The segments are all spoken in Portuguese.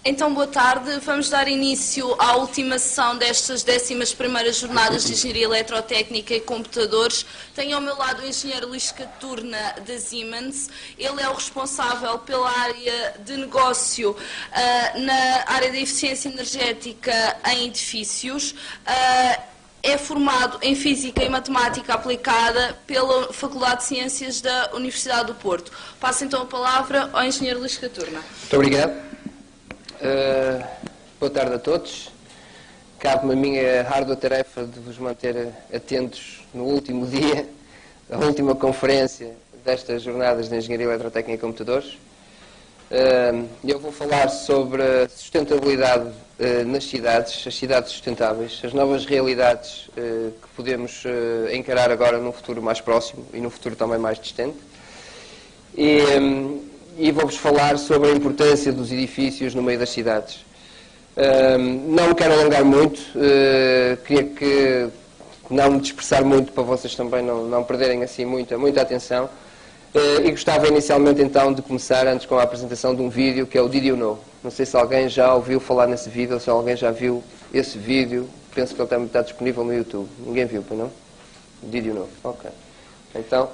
Então, boa tarde. Vamos dar início à última sessão destas 11ª Jornadas de Engenharia Eletrotécnica e Computadores. Tenho ao meu lado o engenheiro Luís Caturna, da Siemens. Ele é o responsável pela área de negócio na área da eficiência energética em edifícios. É formado em Física e Matemática Aplicada pela Faculdade de Ciências da Universidade do Porto. Passo então a palavra ao engenheiro Luís Caturna. Muito obrigado. Boa tarde a todos. Cabe-me a minha árdua tarefa de vos manter atentos no último dia, a última conferência destas jornadas de Engenharia Eletrotécnica e Computadores. Eu vou falar sobre a sustentabilidade nas cidades, as cidades sustentáveis, as novas realidades que podemos encarar agora num futuro mais próximo e num futuro também mais distante. E vou-vos falar sobre a importância dos edifícios no meio das cidades. Não me quero alongar muito, queria que não me dispersar muito para vocês também não perderem assim muita atenção. E gostava inicialmente então de começar antes com a apresentação de um vídeo que é o Did You Know? Não sei se alguém já ouviu falar nesse vídeo ou se alguém já viu esse vídeo. Penso que ele também está disponível no YouTube. Ninguém viu, pois não? Did You Know? Ok. Então,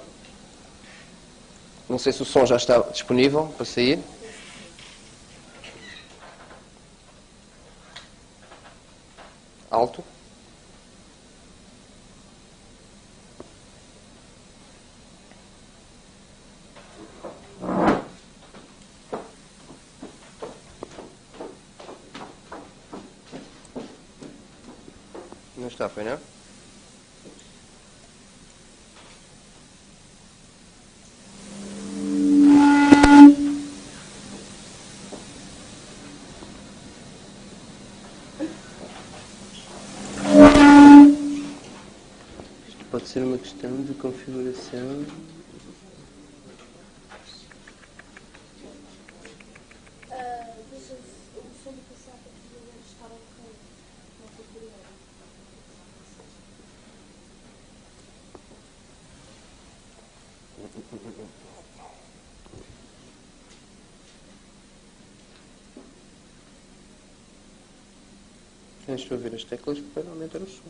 não sei se o som já está disponível para sair. Alto. Não está, foi não? Pode ser uma questão de configuração. Deixa eu ver as teclas para aumentar o som.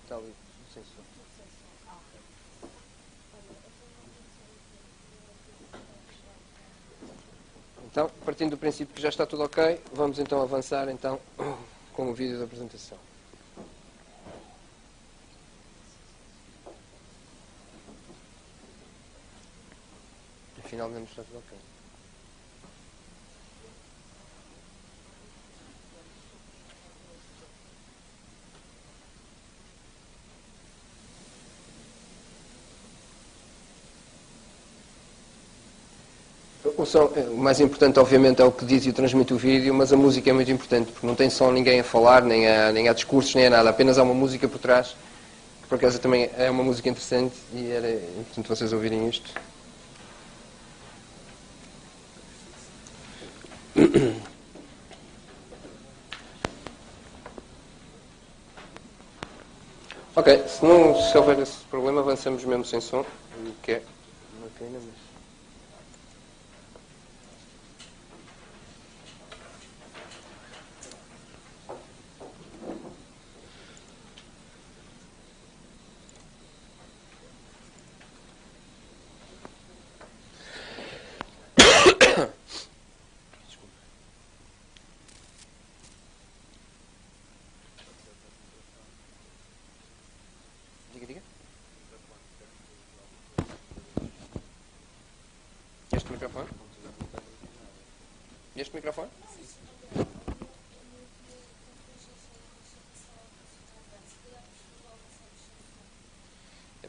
Está ali, sem som. Então, partindo do princípio que já está tudo ok, vamos então avançar então com o vídeo da apresentação. Finalmente está tudo ok. O som, o mais importante, obviamente, é o que diz e transmite o vídeo, mas a música é muito importante, porque não tem só ninguém a falar, nem há discursos, nem há nada, apenas há uma música por trás, que por acaso também é uma música interessante, e era importante vocês ouvirem isto. Ok, se houver esse problema, avançamos mesmo sem som, o que é uma pena, mas... Diga. Este microfone? Este microfone?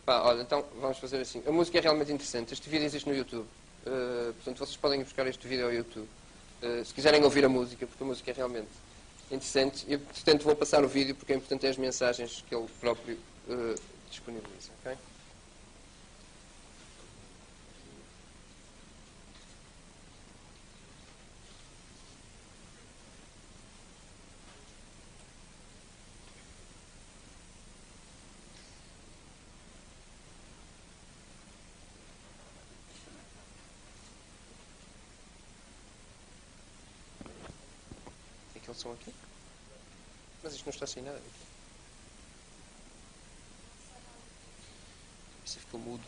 Pá, olha, então vamos fazer assim. A música é realmente interessante. Este vídeo existe no YouTube. Portanto, vocês podem buscar este vídeo ao YouTube. Se quiserem ouvir a música, porque a música é realmente interessante. Eu, portanto, vou passar o vídeo porque é importante as mensagens que ele próprio disponibiliza. Ok? É que eles são aqui? Mas isto não está sem nada. Isso ficou mudo.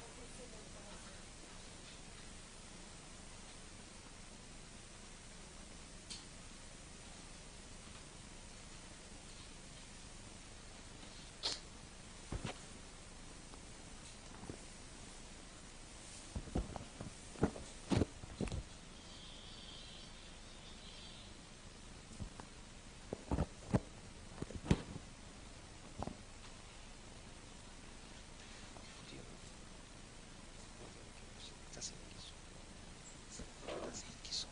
Está sem aqui som. Está sem aqui som.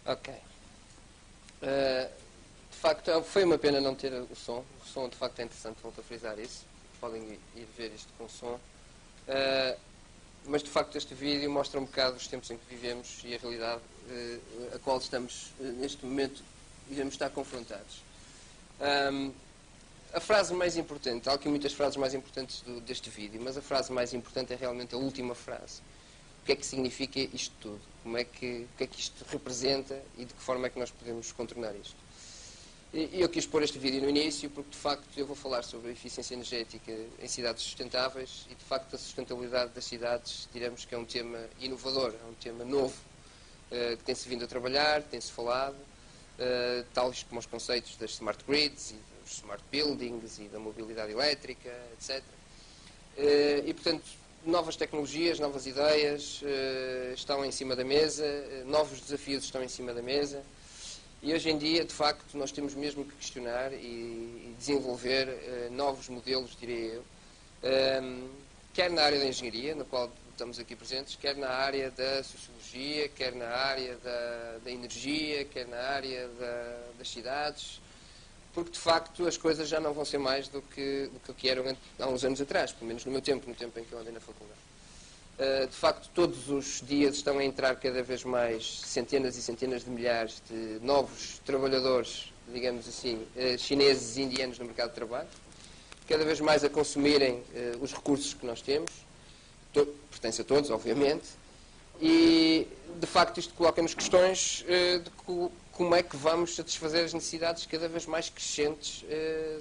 Ok. De facto, foi uma pena não ter o som. O som, de facto, é interessante, volto a frisar isso. Podem ir ver isto com som. Mas, de facto, este vídeo mostra um bocado os tempos em que vivemos e a realidade a qual estamos, neste momento, iremos estar confrontados. A frase mais importante, há aqui muitas frases mais importantes deste vídeo, mas a frase mais importante é realmente a última frase. O que é que significa isto tudo? O que é que isto representa e de que forma é que nós podemos contornar isto? E eu quis pôr este vídeo no início porque, de facto, eu vou falar sobre a eficiência energética em cidades sustentáveis e, de facto, a sustentabilidade das cidades, diremos que é um tema inovador, é um tema novo, que tem-se vindo a trabalhar, tem-se falado, tais como os conceitos das smart grids e dos smart buildings e da mobilidade elétrica, etc. E, portanto, novas tecnologias, novas ideias estão em cima da mesa, novos desafios estão em cima da mesa. E hoje em dia, de facto, nós temos mesmo que questionar e desenvolver novos modelos, diria eu, quer na área da engenharia, na qual estamos aqui presentes, quer na área da sociologia, quer na área da energia, quer na área das cidades, porque, de facto, as coisas já não vão ser mais do que eram há uns anos atrás, pelo menos no meu tempo, no tempo em que eu andei na faculdade. De facto, todos os dias estão a entrar cada vez mais centenas e centenas de milhares de novos trabalhadores, digamos assim, chineses e indianos no mercado de trabalho, cada vez mais a consumirem os recursos que nós temos, pertence a todos, obviamente, e, de facto, isto coloca-nos questões de como é que vamos satisfazer as necessidades cada vez mais crescentes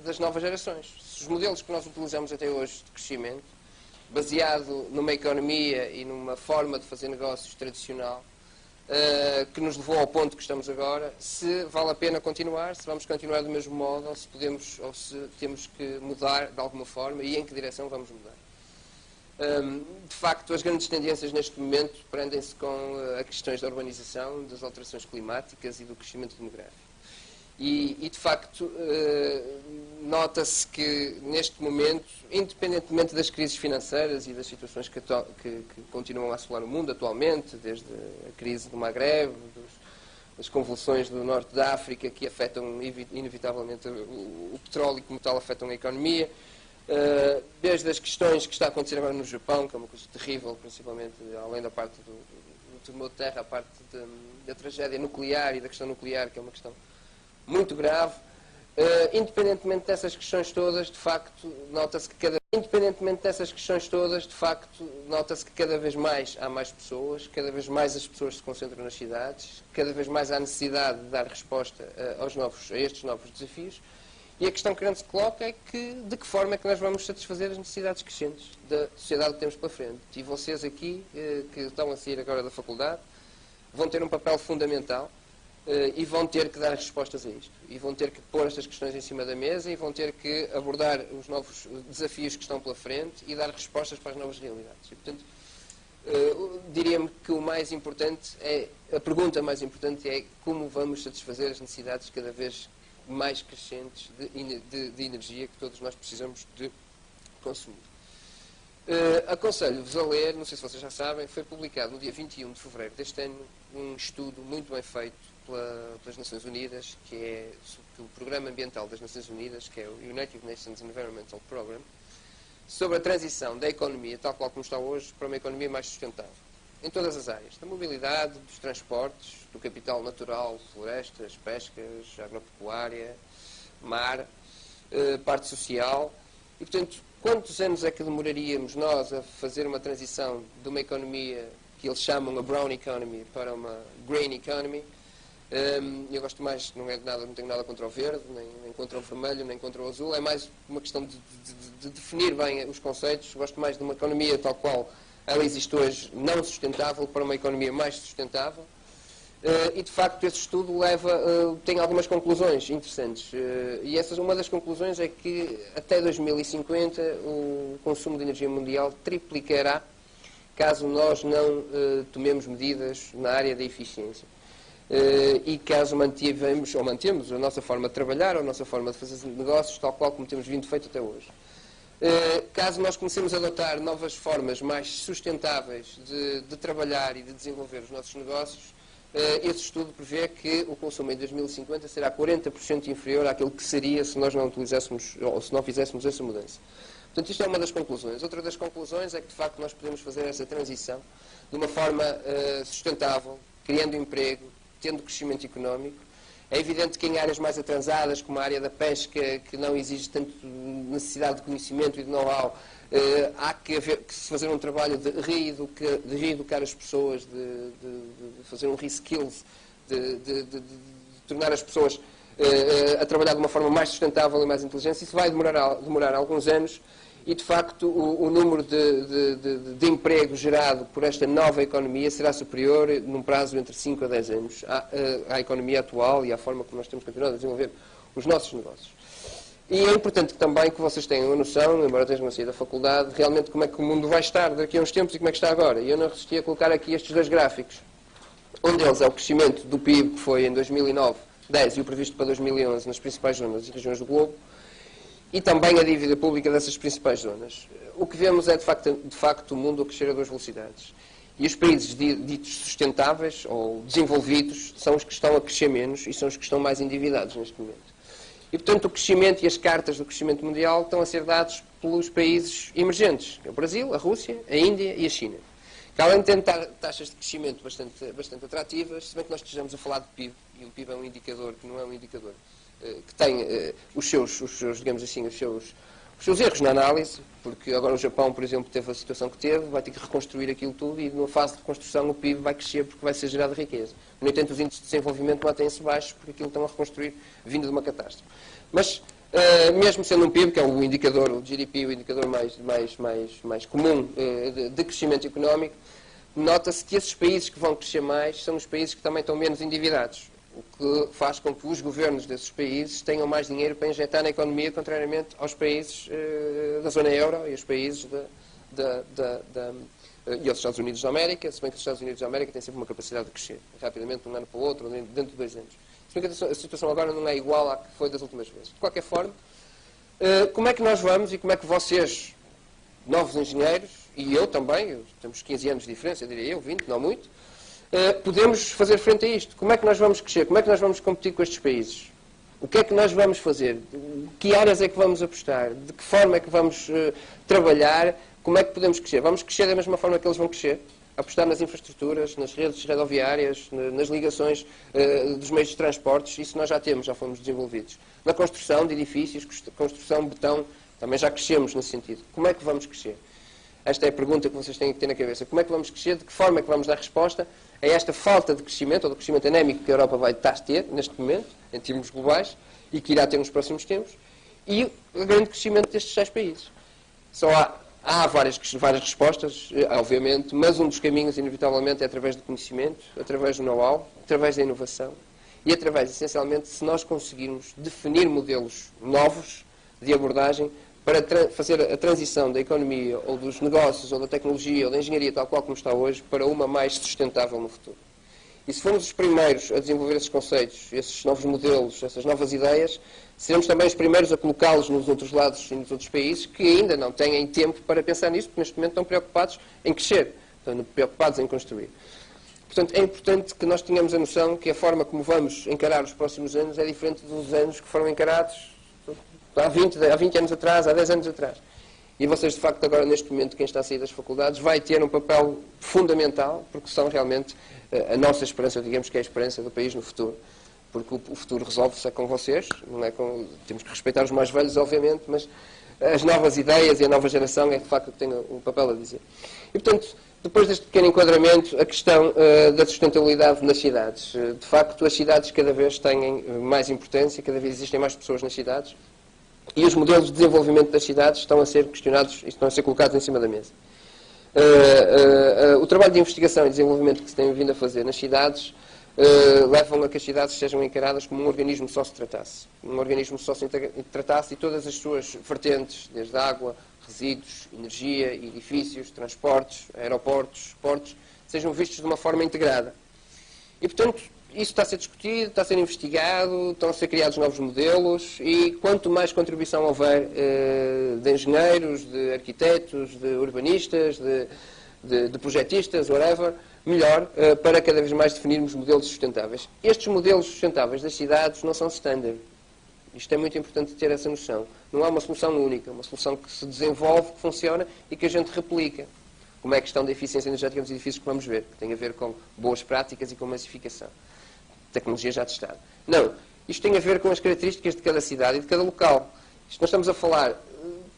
das novas gerações. Se os modelos que nós utilizamos até hoje de crescimento, baseado numa economia e numa forma de fazer negócios tradicional, que nos levou ao ponto que estamos agora, se vale a pena continuar, se vamos continuar do mesmo modo, ou se temos que mudar de alguma forma e em que direção vamos mudar. De facto, as grandes tendências neste momento prendem-se com as questões da urbanização, das alterações climáticas e do crescimento demográfico. E de facto, nota-se que neste momento, independentemente das crises financeiras e das situações que continuam a assolar o mundo atualmente, desde a crise do Magreb, das convulsões do norte da África que afetam inevitavelmente o petróleo e como tal afetam a economia, desde as questões que está a acontecer agora no Japão, que é uma coisa terrível, principalmente além da parte do terremoto de terra, a parte da tragédia nuclear e da questão nuclear, que é uma questão muito grave. Independentemente dessas questões todas, de facto, nota-se que cada vez mais há mais pessoas, cada vez mais as pessoas se concentram nas cidades, cada vez mais há necessidade de dar resposta a estes novos desafios. E a questão que se coloca é de que forma é que nós vamos satisfazer as necessidades crescentes da sociedade que temos pela frente. E vocês aqui, que estão a sair agora da faculdade, vão ter um papel fundamental e vão ter que dar respostas a isto. E vão ter que pôr estas questões em cima da mesa e vão ter que abordar os novos desafios que estão pela frente e dar respostas para as novas realidades. E, portanto, diria-me que a pergunta mais importante é como vamos satisfazer as necessidades cada vez mais crescentes de energia que todos nós precisamos de consumir. Aconselho-vos a ler, não sei se vocês já sabem, foi publicado no dia 21 de fevereiro deste ano um estudo muito bem feito pelas Nações Unidas, que é o Programa Ambiental das Nações Unidas, que é o United Nations Environmental Program, sobre a transição da economia, tal qual como está hoje, para uma economia mais sustentável. Em todas as áreas, da mobilidade, dos transportes, do capital natural, florestas, pescas, agropecuária, mar, parte social. E, portanto, quantos anos é que demoraríamos nós a fazer uma transição de uma economia que eles chamam a brown economy para uma green economy? Eu gosto mais, não tenho nada contra o verde, nem contra o vermelho, nem contra o azul, é mais uma questão de definir bem os conceitos. Gosto mais de uma economia tal qual ela existe hoje, não sustentável, para uma economia mais sustentável. E, de facto, esse estudo tem algumas conclusões interessantes. E uma das conclusões é que, até 2050, o consumo de energia mundial triplicará caso nós não tomemos medidas na área da eficiência. E caso mantemos a nossa forma de trabalhar, a nossa forma de fazer negócios, tal qual como temos vindo feito até hoje. Caso nós comecemos a adotar novas formas mais sustentáveis de trabalhar e de desenvolver os nossos negócios, esse estudo prevê que o consumo em 2050 será 40% inferior àquilo que seria se nós não utilizássemos, ou se não fizéssemos essa mudança. Portanto, isto é uma das conclusões. Outra das conclusões é que, de facto, nós podemos fazer essa transição de uma forma sustentável, criando emprego, tendo crescimento económico. É evidente que em áreas mais atrasadas, como a área da pesca, que não exige tanto necessidade de conhecimento e de know-how, há que se fazer um trabalho de reeducar as pessoas, de fazer um reskills, de tornar as pessoas a trabalhar de uma forma mais sustentável e mais inteligente. Isso vai demorar alguns anos e, de facto, o número de emprego gerado por esta nova economia será superior, num prazo entre 5 a 10 anos, à economia atual e à forma como nós temos continuado a desenvolver os nossos negócios. E é importante também que vocês tenham uma noção, embora tenham saído da faculdade, realmente como é que o mundo vai estar daqui a uns tempos e como é que está agora. E eu não resisti a colocar aqui estes dois gráficos. Um deles é o crescimento do PIB, que foi em 2009, 10 e o previsto para 2011 nas principais zonas e regiões do globo, e também a dívida pública dessas principais zonas. O que vemos é, de facto o mundo a crescer a duas velocidades. E os países ditos sustentáveis ou desenvolvidos são os que estão a crescer menos e são os que estão mais endividados neste momento. E, portanto, o crescimento e as cartas do crescimento mundial estão a ser dados pelos países emergentes, o Brasil, a Rússia, a Índia e a China. Que, além de ter taxas de crescimento bastante atrativas, se bem que nós estejamos a falar de PIB, e o PIB é um indicador que não é um indicador que tem os seus erros na análise, porque agora o Japão, por exemplo, teve a situação que teve, vai ter que reconstruir aquilo tudo e, numa fase de reconstrução, o PIB vai crescer porque vai ser gerada riqueza. No entanto, os índices de desenvolvimento mantêm-se baixos porque aquilo estão a reconstruir vindo de uma catástrofe. Mas, mesmo sendo um PIB, que é o indicador, o GDP, o indicador mais comum de crescimento económico, nota-se que esses países que vão crescer mais são os países que também estão menos endividados, o que faz com que os governos desses países tenham mais dinheiro para injetar na economia, contrariamente aos países da zona euro e aos países e aos Estados Unidos da América, se bem que os Estados Unidos da América têm sempre uma capacidade de crescer rapidamente de um ano para o outro, ou dentro de 2 anos. Se bem que a situação agora não é igual à que foi das últimas vezes. De qualquer forma, como é que nós vamos e como é que vocês, novos engenheiros, e eu também, temos 15 anos de diferença, diria eu, 20, não muito, podemos fazer frente a isto? Como é que nós vamos crescer? Como é que nós vamos competir com estes países? O que é que nós vamos fazer? Que áreas é que vamos apostar? De que forma é que vamos trabalhar? Como é que podemos crescer? Vamos crescer da mesma forma que eles vão crescer? Apostar nas infraestruturas, nas redes rodoviárias, nas ligações dos meios de transportes, isso nós já temos, já fomos desenvolvidos. Na construção de edifícios, construção de betão, também já crescemos nesse sentido. Como é que vamos crescer? Esta é a pergunta que vocês têm que ter na cabeça. Como é que vamos crescer? De que forma é que vamos dar resposta a esta falta de crescimento, ou do crescimento anémico que a Europa vai estar a ter, neste momento, em termos globais, e que irá ter nos próximos tempos, e o grande crescimento destes 6 países. Só há várias respostas, obviamente, mas um dos caminhos, inevitavelmente, é através do conhecimento, através do know-how, através da inovação, e através, essencialmente, se nós conseguirmos definir modelos novos de abordagem para fazer a transição da economia, ou dos negócios, ou da tecnologia, ou da engenharia, tal qual como está hoje, para uma mais sustentável no futuro. E se formos os primeiros a desenvolver esses conceitos, esses novos modelos, essas novas ideias, seremos também os primeiros a colocá-los nos outros lados e nos outros países que ainda não têm tempo para pensar nisso, porque neste momento estão preocupados em crescer, estão preocupados em construir. Portanto, é importante que nós tenhamos a noção que a forma como vamos encarar os próximos anos é diferente dos anos que foram encarados há 20 anos atrás, há 10 anos atrás. E vocês, de facto, agora, neste momento, quem está a sair das faculdades, vai ter um papel fundamental, porque são realmente a nossa esperança, digamos que é a esperança do país no futuro. Porque o futuro resolve-se com vocês, não é com, temos que respeitar os mais velhos, obviamente, mas as novas ideias e a nova geração é, de facto, que tem um papel a dizer. E, portanto, depois deste pequeno enquadramento, a questão da sustentabilidade nas cidades. De facto, as cidades cada vez têm mais importância, cada vez existem mais pessoas nas cidades, e os modelos de desenvolvimento das cidades estão a ser questionados e estão a ser colocados em cima da mesa. O trabalho de investigação e desenvolvimento que se tem vindo a fazer nas cidades levam a que as cidades sejam encaradas como um organismo só se tratasse. Um organismo só se tratasse e todas as suas vertentes, desde água, resíduos, energia, edifícios, transportes, aeroportos, portos, sejam vistos de uma forma integrada. E, portanto, isso está a ser discutido, está a ser investigado, estão a ser criados novos modelos e quanto mais contribuição houver de engenheiros, de arquitetos, de urbanistas, de projetistas, whatever, melhor para cada vez mais definirmos modelos sustentáveis. Estes modelos sustentáveis das cidades não são standard. Isto é muito importante ter essa noção. Não há uma solução única, uma solução que se desenvolve, que funciona e que a gente replica. Como é a questão da eficiência energética dos edifícios que vamos ver, que tem a ver com boas práticas e com massificação. Tecnologia já testada. Não. Isto tem a ver com as características de cada cidade e de cada local. Isto nós estamos a falar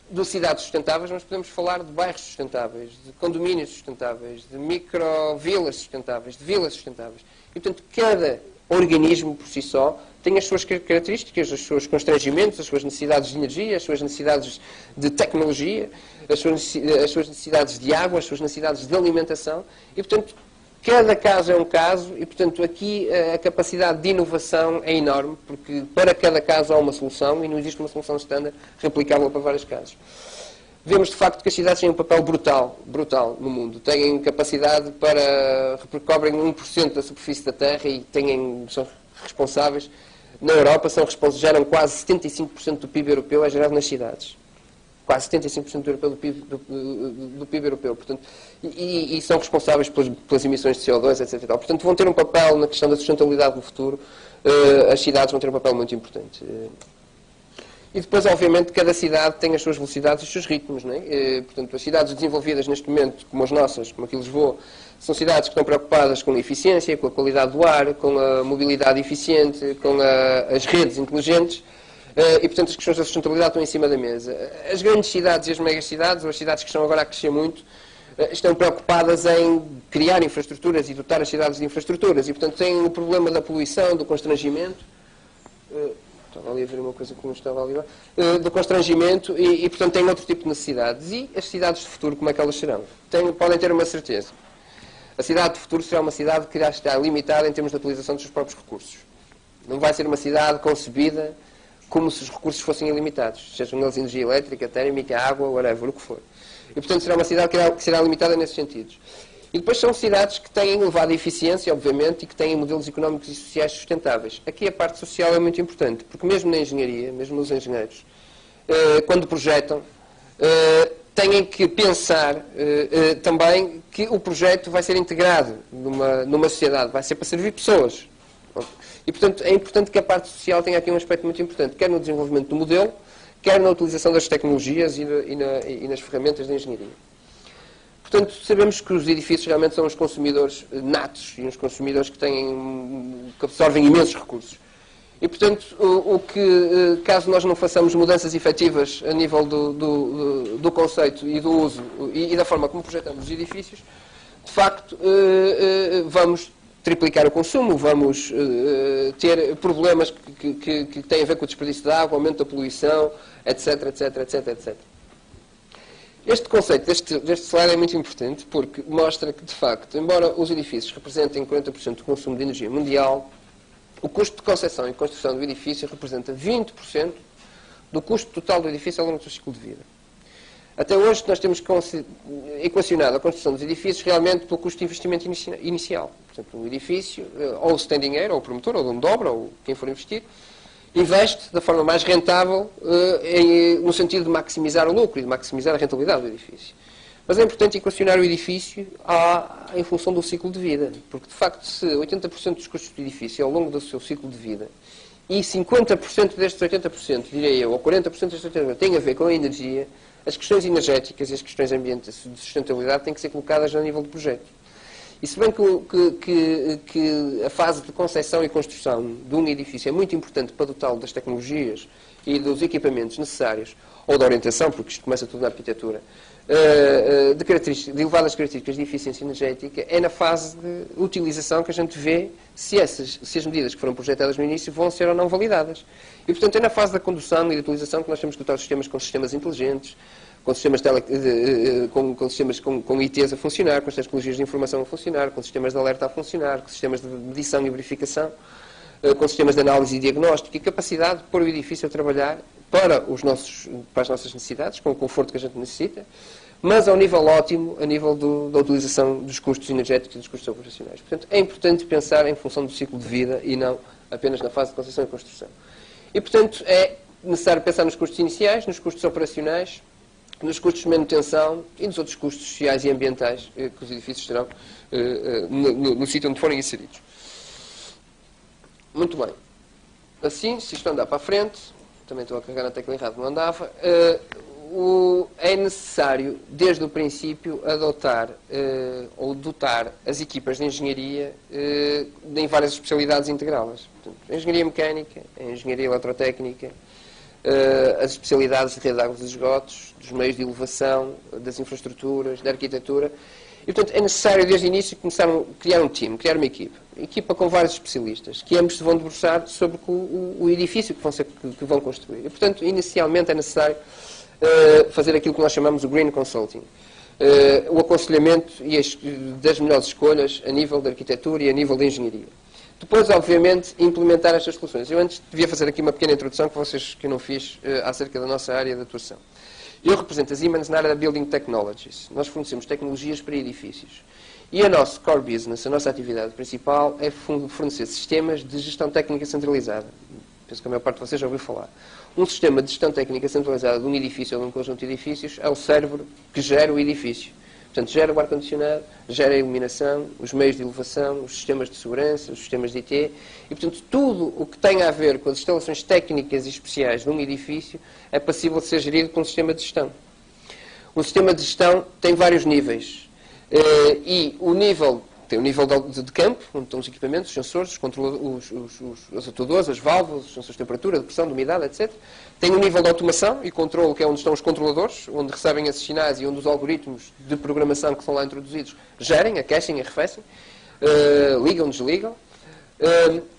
de cidades sustentáveis, mas podemos falar de bairros sustentáveis, de condomínios sustentáveis, de microvilas sustentáveis, de vilas sustentáveis. E, portanto, cada organismo por si só tem as suas características, os seus constrangimentos, as suas necessidades de energia, as suas necessidades de tecnologia, as suas necessidades de água, as suas necessidades de alimentação. E, portanto, cada caso é um caso e, portanto, aqui a capacidade de inovação é enorme, porque para cada caso há uma solução e não existe uma solução standard replicável para vários casos. Vemos, de facto, que as cidades têm um papel brutal no mundo. Têm capacidade para... recobrem 1% da superfície da Terra e são responsáveis. Na Europa, geram quase 75% do PIB europeu é gerado nas cidades. Quase 75% do PIB europeu. Portanto, e são responsáveis pelas emissões de CO2, etc. Portanto, vão ter um papel na questão da sustentabilidade no futuro. As cidades vão ter um papel muito importante. E depois, obviamente, cada cidade tem as suas velocidades e os seus ritmos. Não é? Portanto, as cidades desenvolvidas neste momento, como as nossas, como aqui Lisboa, são cidades que estão preocupadas com a eficiência, com a qualidade do ar, com a mobilidade eficiente, com as redes inteligentes. E, portanto, as questões da sustentabilidade estão em cima da mesa. As grandes cidades e as megacidades, ou as cidades que estão agora a crescer muito, estão preocupadas em criar infraestruturas e dotar as cidades de infraestruturas. E, portanto, têm o problema da poluição, do constrangimento. Estava ali a ver uma coisa que não estava ali. Do constrangimento e, portanto, têm outro tipo de necessidades. E as cidades de futuro, como é que elas serão? Podem ter uma certeza. A cidade de futuro será uma cidade que irá estar limitada em termos de utilização dos seus próprios recursos. Não vai ser uma cidade concebida como se os recursos fossem ilimitados, sejam eles energia elétrica, térmica, água, whatever, o que for. E, portanto, será uma cidade que será limitada nesses sentidos. E depois são cidades que têm elevada eficiência, obviamente, e que têm modelos económicos e sociais sustentáveis. Aqui a parte social é muito importante, porque mesmo na engenharia, mesmo os engenheiros, quando projetam, têm que pensar também que o projeto vai ser integrado numa sociedade, vai ser para servir pessoas. E, portanto, é importante que a parte social tenha aqui um aspecto muito importante, quer no desenvolvimento do modelo, quer na utilização das tecnologias e nas ferramentas de engenharia. Portanto, sabemos que os edifícios realmente são os consumidores natos e os consumidores que absorvem imensos recursos. E, portanto, caso nós não façamos mudanças efetivas a nível do conceito e do uso e da forma como projetamos os edifícios, de facto, vamos triplicar o consumo, vamos ter problemas que têm a ver com o desperdício de água, aumento da poluição, etc, etc, etc, etc. Este conceito deste slide é muito importante porque mostra que, de facto, embora os edifícios representem 40% do consumo de energia mundial, o custo de concepção e construção do edifício representa 20% do custo total do edifício ao longo do seu ciclo de vida. Até hoje nós temos equacionado a construção dos edifícios realmente pelo custo de investimento inicial. Portanto, um edifício, ou o standing heir, ou o promotor, ou o dono de obra, ou quem for investir, investe da forma mais rentável no sentido de maximizar o lucro e de maximizar a rentabilidade do edifício. Mas é importante equacionar o edifício em função do ciclo de vida, porque de facto se 80% dos custos do edifício ao longo do seu ciclo de vida e 50% destes 80%, direi eu, ou 40% destes 80% têm a ver com a energia, as questões energéticas e as questões ambientais de sustentabilidade têm que ser colocadas a nível do projeto. E se bem que a fase de concepção e construção de um edifício é muito importante para dotá-lo das tecnologias e dos equipamentos necessários, ou da orientação, porque isto começa tudo na arquitetura, de elevadas características de eficiência energética, é na fase de utilização que a gente vê se as medidas que foram projetadas no início vão ser ou não validadas. E, portanto, é na fase da condução e da utilização que nós temos que dotar os sistemas com sistemas inteligentes, com sistemas com ITs a funcionar, com as tecnologias de informação a funcionar, com sistemas de alerta a funcionar, com sistemas de medição e verificação, com sistemas de análise e diagnóstico e capacidade de pôr o edifício a trabalhar para as nossas necessidades, com o conforto que a gente necessita, mas ao nível ótimo, a nível da utilização dos custos energéticos e dos custos operacionais. Portanto, é importante pensar em função do ciclo de vida e não apenas na fase de concepção e construção. E, portanto, é necessário pensar nos custos iniciais, nos custos operacionais, nos custos de manutenção e nos outros custos sociais e ambientais que os edifícios terão no sítio onde forem inseridos. Muito bem. Assim, se isto andar para a frente, também estou a carregar na tecla errada, não andava, é necessário, desde o princípio, adotar ou dotar as equipas de engenharia em várias especialidades integrá-las. A engenharia mecânica, a engenharia eletrotécnica, as especialidades de rede de águas e esgotos, dos meios de elevação, das infraestruturas, da arquitetura. E, portanto, é necessário, desde o início, começar a criar um time, criar uma equipa com vários especialistas, que ambos se vão debruçar sobre o edifício que vão construir. E, portanto, inicialmente é necessário fazer aquilo que nós chamamos o Green Consulting. O aconselhamento das melhores escolhas a nível de arquitetura e a nível de engenharia. Depois, obviamente, implementar estas soluções. Eu antes devia fazer aqui uma pequena introdução que eu não fiz acerca da nossa área de atuação. Eu represento a Siemens na área da Building Technologies. Nós fornecemos tecnologias para edifícios. E a nossa core business, a nossa atividade principal, é fornecer sistemas de gestão técnica centralizada. Penso que a maior parte de vocês já ouviu falar. Um sistema de gestão técnica centralizada de um edifício ou de um conjunto de edifícios é o cérebro que gera o edifício. Portanto, gera o ar-condicionado, gera a iluminação, os meios de elevação, os sistemas de segurança, os sistemas de IT. E, portanto, tudo o que tem a ver com as instalações técnicas e especiais de um edifício é passível de ser gerido por um sistema de gestão. O sistema de gestão tem vários níveis. E o nível... Tem o nível de campo, onde estão os equipamentos, os sensores, os atuadores, as válvulas, os sensores de temperatura, de pressão, de umidade, etc. Tem o nível de automação e controle, que é onde estão os controladores, onde recebem esses sinais e onde os algoritmos de programação que são lá introduzidos gerem, aquecem e arrefecem, ligam, desligam.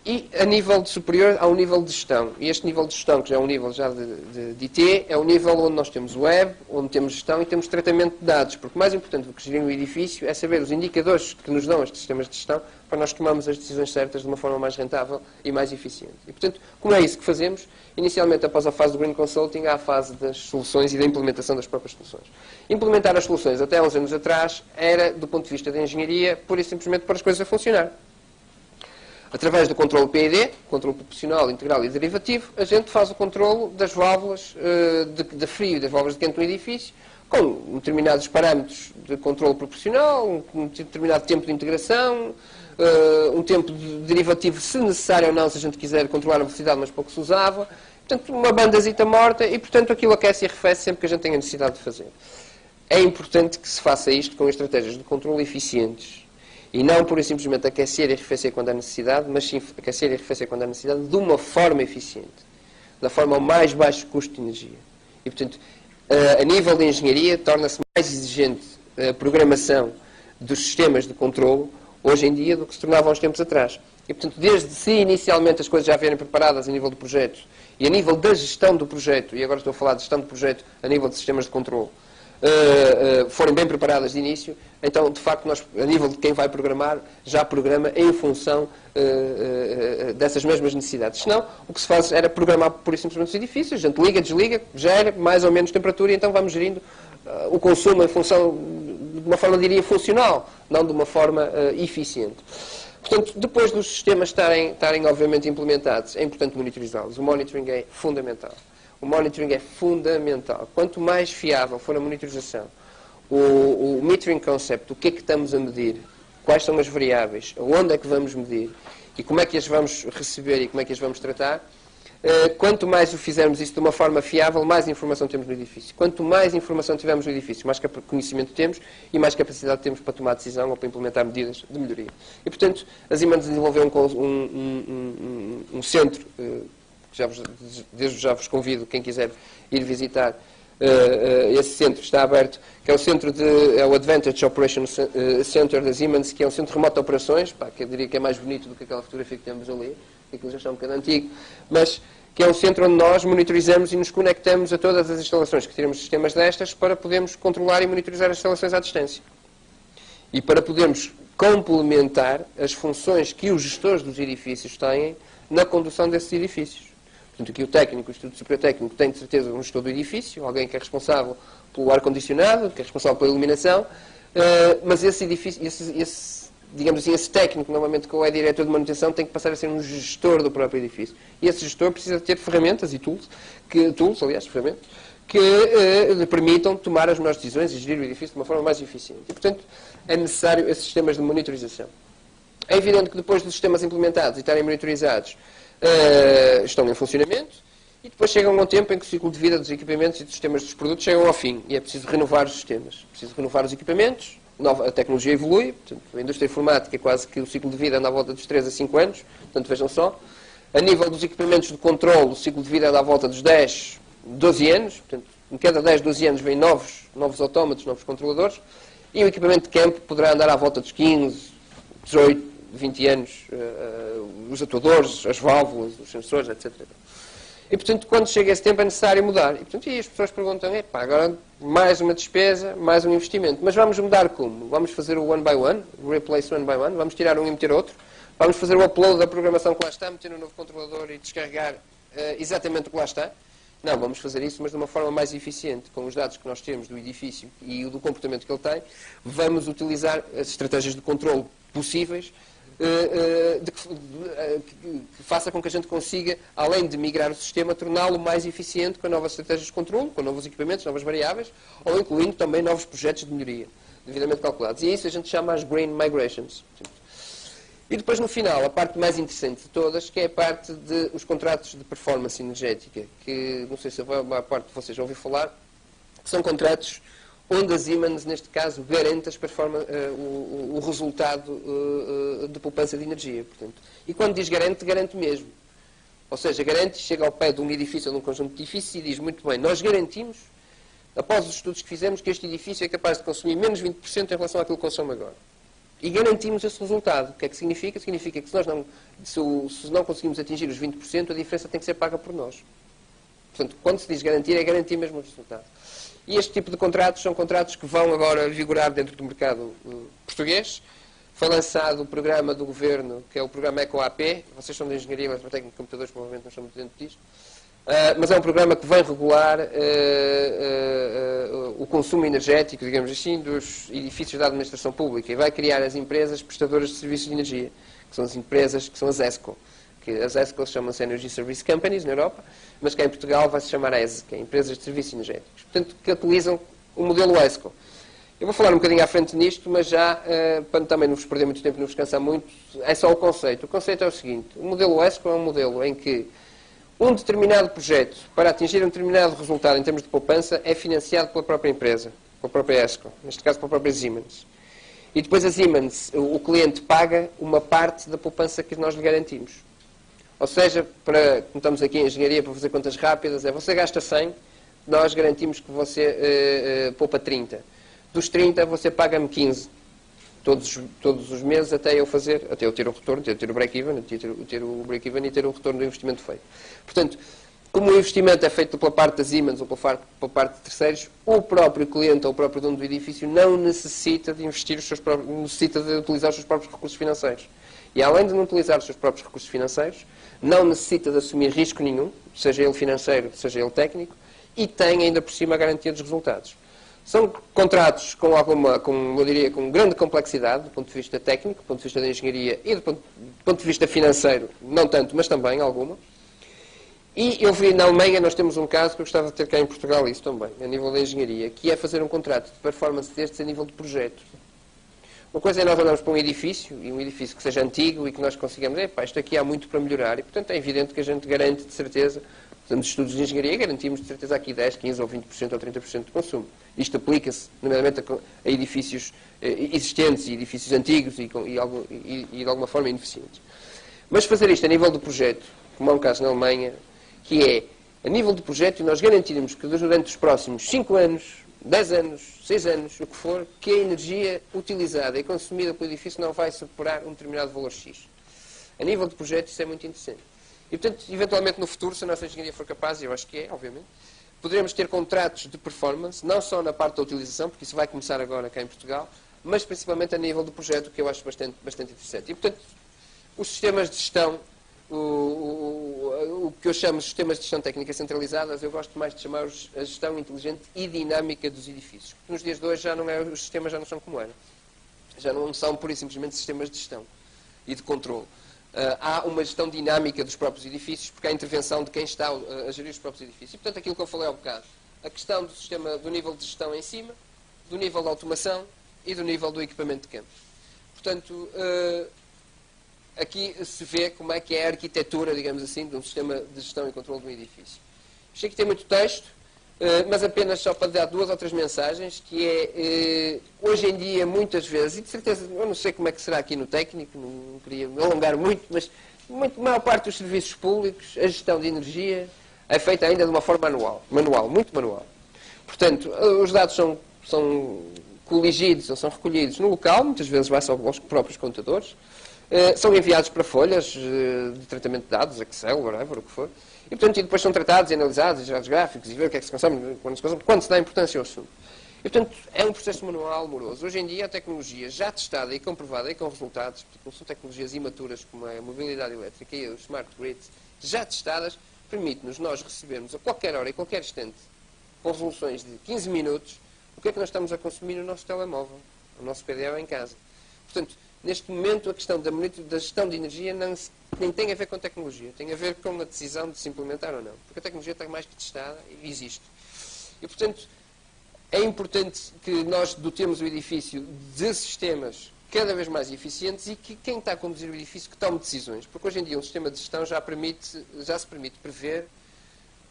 E a nível de superior há um nível de gestão. E este nível de gestão, que já é um nível já de IT, é o nível onde nós temos web, onde temos gestão e temos tratamento de dados. Porque o mais importante do que gerir um edifício é saber os indicadores que nos dão estes sistemas de gestão para nós tomarmos as decisões certas de uma forma mais rentável e mais eficiente. E, portanto, como é isso que fazemos? Inicialmente, após a fase do Green Consulting, há a fase das soluções e da implementação das próprias soluções. Implementar as soluções até há uns anos atrás era, do ponto de vista da engenharia, pura e simplesmente para as coisas a funcionar. Através do controle PID, controle proporcional, integral e derivativo, a gente faz o controle das válvulas de frio e das válvulas de quente no edifício, com determinados parâmetros de controle proporcional, um determinado tempo de integração, um tempo de derivativo, se necessário ou não, se a gente quiser controlar a velocidade, mas pouco se usava. Portanto, uma bandazita morta e, portanto, aquilo aquece e arrefece sempre que a gente tenha necessidade de fazer. É importante que se faça isto com estratégias de controle eficientes. E não pura e simplesmente aquecer e arrefecer quando há necessidade, mas sim aquecer e arrefecer quando há necessidade de uma forma eficiente. Da forma ao mais baixo custo de energia. E, portanto, a nível de engenharia, torna-se mais exigente a programação dos sistemas de controlo hoje em dia do que se tornava há uns tempos atrás. E, portanto, desde se inicialmente as coisas já vierem preparadas a nível do projeto e a nível da gestão do projeto, e agora estou a falar de gestão do projeto a nível de sistemas de controlo, forem bem preparadas de início, então, de facto, nós, a nível de quem vai programar, já programa em função dessas mesmas necessidades. Senão, o que se faz era programar por e simplesmente os edifícios, a gente liga, desliga, gera mais ou menos temperatura e então vamos gerindo o consumo em função de uma forma, diria, funcional, não de uma forma eficiente. Portanto, depois dos sistemas estarem obviamente implementados, é importante monitorizá-los. O monitoring é fundamental. O monitoring é fundamental. Quanto mais fiável for a monitorização, o metering concept, o que é que estamos a medir, quais são as variáveis, onde é que vamos medir e como é que as vamos receber e como é que as vamos tratar, quanto mais o fizermos isso de uma forma fiável, mais informação temos no edifício. Quanto mais informação tivermos no edifício, mais conhecimento temos e mais capacidade temos para tomar decisão ou para implementar medidas de melhoria. E, portanto, a Siemens desenvolveu um centro, desde já vos convido, quem quiser ir visitar, esse centro está aberto, que é o centro é o Advantage Operations Center da Siemens, que é um centro remoto de operações, que eu diria que é mais bonito do que aquela fotografia que temos ali, aquilo já está um bocadinho antigo, mas que é um centro onde nós monitorizamos e nos conectamos a todas as instalações que tiramos sistemas destas para podermos controlar e monitorizar as instalações à distância. E para podermos complementar as funções que os gestores dos edifícios têm na condução desses edifícios. Portanto, aqui o técnico, o Instituto Superior Técnico, tem de certeza um gestor do edifício, alguém que é responsável pelo ar-condicionado, que é responsável pela iluminação, mas esse edifício, digamos assim, esse técnico, normalmente que é diretor de manutenção, tem que passar a ser um gestor do próprio edifício. E esse gestor precisa ter ferramentas e ferramentas, que lhe permitam tomar as melhores decisões e gerir o edifício de uma forma mais eficiente. E, portanto, é necessário esses sistemas de monitorização. É evidente que depois dos sistemas implementados e estarem monitorizados, estão em funcionamento, e depois chega um tempo em que o ciclo de vida dos equipamentos e dos sistemas dos produtos chegam ao fim, e é preciso renovar os sistemas. É preciso renovar os equipamentos, a tecnologia evolui, portanto, a indústria informática quase que o ciclo de vida anda à volta dos 3 a 5 anos, portanto, vejam só. A nível dos equipamentos de controle, o ciclo de vida anda à volta dos 10, 12 anos, portanto, em cada 10, 12 anos vêm novos autómatos, novos controladores, e o equipamento de campo poderá andar à volta dos 15, 18, 20 anos, os atuadores, as válvulas, os sensores, etc. E, portanto, quando chega esse tempo é necessário mudar. E, portanto, as pessoas perguntam, agora mais uma despesa, mais um investimento. Mas vamos mudar como? Vamos fazer o one by one, o replace one by one, vamos tirar um e meter outro, vamos fazer o upload da programação que lá está, meter um novo controlador e descarregar exatamente o que lá está. Não, vamos fazer isso, mas de uma forma mais eficiente. Com os dados que nós temos do edifício e do comportamento que ele tem, vamos utilizar as estratégias de controle possíveis que faça com que a gente consiga, além de migrar o sistema, torná-lo mais eficiente com novas estratégias de controle, com novos equipamentos, novas variáveis, ou incluindo também novos projetos de melhoria, devidamente calculados. E isso a gente chama as Green Migrations. E depois, no final, a parte mais interessante de todas, que é a parte dos contratos de performance energética, que não sei se a parte de vocês já ouviu falar, que são contratos onde a Siemens, neste caso, garante o resultado de poupança de energia. Portanto. E quando diz garante, garante mesmo. Ou seja, garante, chega ao pé de um edifício ou de um conjunto de edifícios e diz, muito bem, nós garantimos, após os estudos que fizemos, que este edifício é capaz de consumir menos 20% em relação àquilo que consome agora. E garantimos esse resultado. O que é que significa? Significa que se não conseguimos atingir os 20%, a diferença tem que ser paga por nós. Portanto, quando se diz garantir, é garantir mesmo o resultado. E este tipo de contratos são contratos que vão agora vigorar dentro do mercado português. Foi lançado o programa do Governo, que é o programa EcoAP. Vocês são de Engenharia Eletrotécnica de Computadores, provavelmente não estão muito dentro disto. Mas é um programa que vem regular o consumo energético, digamos assim, dos edifícios da administração pública e vai criar as empresas prestadoras de serviços de energia, que são as empresas, que são as ESCO. Que as ESCO chamam-se Energy Service Companies na Europa, mas cá em Portugal vai se chamar ESE, que é Empresas de Serviços Energéticos. Portanto, que utilizam o modelo ESCO. Eu vou falar um bocadinho à frente nisto, mas já, para também não vos perder muito tempo e não vos cansar muito, é só o conceito. O conceito é o seguinte, o modelo ESCO é um modelo em que um determinado projeto, para atingir um determinado resultado em termos de poupança, é financiado pela própria empresa, pela própria ESCO, neste caso pela própria Siemens. E depois a Siemens, o cliente paga uma parte da poupança que nós lhe garantimos. Ou seja, como estamos aqui em engenharia para fazer contas rápidas, você gasta 100, nós garantimos que você poupa 30. Dos 30 você paga-me 15. Todos os meses até eu ter o retorno, até eu ter o break-even, e ter o retorno do investimento feito. Portanto, como o investimento é feito pela parte da Siemens ou pela parte de terceiros, o próprio cliente ou o próprio dono do edifício não necessita de investir necessita de utilizar os seus próprios recursos financeiros. E além de não utilizar os seus próprios recursos financeiros, não necessita de assumir risco nenhum, seja ele financeiro, seja ele técnico, e tem ainda por cima a garantia dos resultados. São contratos com grande complexidade, do ponto de vista técnico, do ponto de vista da engenharia e do ponto de vista financeiro, não tanto, mas também alguma. E eu vi na Alemanha, nós temos um caso que eu gostava de ter cá em Portugal, isso também, a nível da engenharia, que é fazer um contrato de performance destes a nível de projeto. Uma coisa é nós olharmos para um edifício, e um edifício que seja antigo e que nós consigamos, isto aqui há muito para melhorar, e portanto é evidente que a gente garante de certeza, nos estudos de engenharia, garantimos de certeza aqui 10, 15 ou 20% ou 30% de consumo. Isto aplica-se, nomeadamente, a edifícios existentes e edifícios antigos e de alguma forma ineficientes. Mas fazer isto a nível do projeto, como é um caso na Alemanha, que é, a nível do projeto, nós garantirmos que durante os próximos 5 anos, 10 anos, 6 anos, o que for, que a energia utilizada e consumida pelo edifício não vai superar um determinado valor X. A nível de projeto, isso é muito interessante. E, portanto, eventualmente no futuro, se a nossa engenharia for capaz, e eu acho que é, obviamente, poderemos ter contratos de performance, não só na parte da utilização, porque isso vai começar agora cá em Portugal, mas principalmente a nível do projeto, que eu acho bastante interessante. E, portanto, os sistemas de gestão, o que eu chamo de sistemas de gestão técnica centralizadas, eu gosto mais de chamar a gestão inteligente e dinâmica dos edifícios. Porque nos dias de hoje os sistemas já não são como eram. Já não são pura e simplesmente sistemas de gestão e de controle. Há uma gestão dinâmica dos próprios edifícios, porque há a intervenção de quem está a gerir os próprios edifícios. E, portanto, aquilo que eu falei há bocado, a questão do sistema, do nível de gestão em cima, do nível de automação e do nível do equipamento de campo. Portanto, aqui se vê como é que é a arquitetura, digamos assim, de um sistema de gestão e controle de um edifício. Isto aqui tem muito texto, mas apenas só para dar 2 ou 3 mensagens, que é, hoje em dia, muitas vezes, e de certeza, eu não sei como é que será aqui no técnico, não queria me alongar muito, mas a maior parte dos serviços públicos, a gestão de energia, é feita ainda de uma forma manual, muito manual. Portanto, os dados são coligidos ou são recolhidos no local, muitas vezes vai só aos próprios computadores, são enviados para folhas de tratamento de dados, Excel, whatever, o que for, e portanto depois são tratados e analisados, e gerados gráficos, e ver o que é que se consome, quando se dá importância ao assunto. E portanto é um processo manual moroso. Hoje em dia a tecnologia já testada e comprovada e com resultados, porque não são tecnologias imaturas como a mobilidade elétrica e os smart grids, já testadas, permite-nos nós recebermos a qualquer hora e qualquer instante, com resoluções de 15 minutos, o que é que nós estamos a consumir no nosso telemóvel, no nosso PDA em casa. Portanto, neste momento, a questão da gestão de energia nem tem a ver com tecnologia, tem a ver com a decisão de se implementar ou não. Porque a tecnologia está mais que testada e existe. E, portanto, é importante que nós dotemos o edifício de sistemas cada vez mais eficientes e que quem está a conduzir o edifício que tome decisões. Porque hoje em dia um sistema de gestão já se permite prever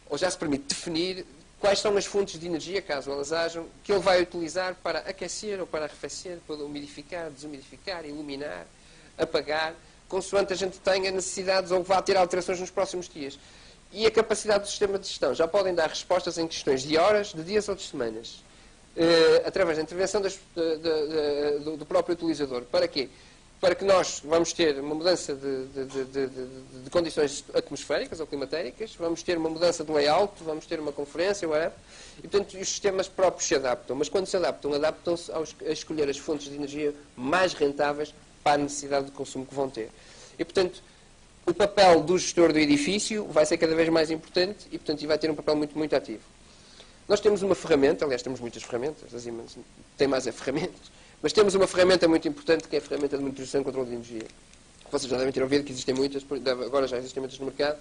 ou já se permite definir quais são as fontes de energia, caso elas hajam, que ele vai utilizar para aquecer ou para arrefecer, para umidificar, desumidificar, iluminar, apagar, consoante a gente tenha necessidades ou vá ter alterações nos próximos dias. E a capacidade do sistema de gestão já podem dar respostas em questões de horas, de dias ou de semanas, através da intervenção do próprio utilizador. Para quê? Para que nós vamos ter uma mudança de condições atmosféricas ou climatéricas, vamos ter uma mudança de layout, vamos ter uma conferência, whatever, e portanto os sistemas próprios se adaptam. Mas quando se adaptam, adaptam-se a escolher as fontes de energia mais rentáveis para a necessidade de consumo que vão ter. E portanto, o papel do gestor do edifício vai ser cada vez mais importante e portanto vai ter um papel muito, muito ativo. Nós temos uma ferramenta, aliás temos muitas ferramentas, a Siemens tem mais ferramentas, mas temos uma ferramenta muito importante que é a ferramenta de monitorização e controle de energia. Vocês já devem ter ouvido que existem muitas, agora já existem muitas no mercado,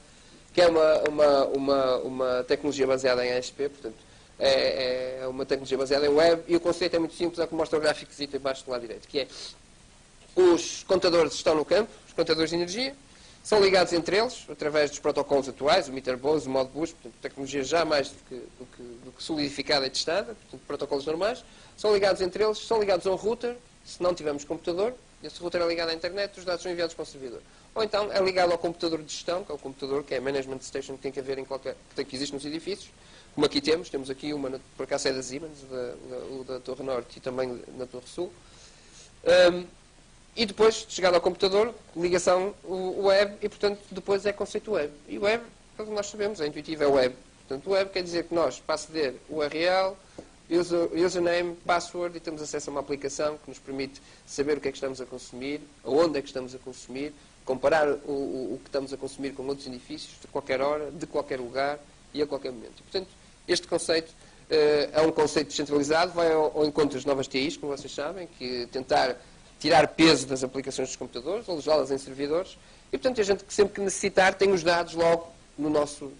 que é uma tecnologia baseada em ASP, portanto, é uma tecnologia baseada em web, e o conceito é muito simples, é como mostra o gráfico que existe abaixo do lado direito, que é os contadores estão no campo, os contadores de energia, são ligados entre eles, através dos protocolos atuais, o meter Bose, o Modbus, portanto, tecnologia já mais do que solidificada e testada, portanto, protocolos normais, são ligados entre eles, são ligados a um router, se não tivermos computador, esse router é ligado à internet, os dados são enviados para o servidor. Ou então é ligado ao computador de gestão, que é o computador que é a management station que tem que haver em qualquer, que existe nos edifícios, como aqui temos aqui uma, por acaso é da Siemens, da Torre Norte e também na Torre Sul. E depois, chegado ao computador, ligação web e, portanto, depois é conceito web. E web, como nós sabemos, é intuitivo, é web. Portanto, web quer dizer que nós, para aceder URL, username, password, e temos acesso a uma aplicação que nos permite saber o que é que estamos a consumir, aonde é que estamos a consumir, comparar o que estamos a consumir com outros edifícios, de qualquer hora, de qualquer lugar e a qualquer momento. E, portanto, este conceito é um conceito descentralizado, vai ao encontro das novas TIs, como vocês sabem, que tentar tirar peso das aplicações dos computadores, alojá-las em servidores, e portanto a gente que sempre que necessitar tem os dados logo no nosso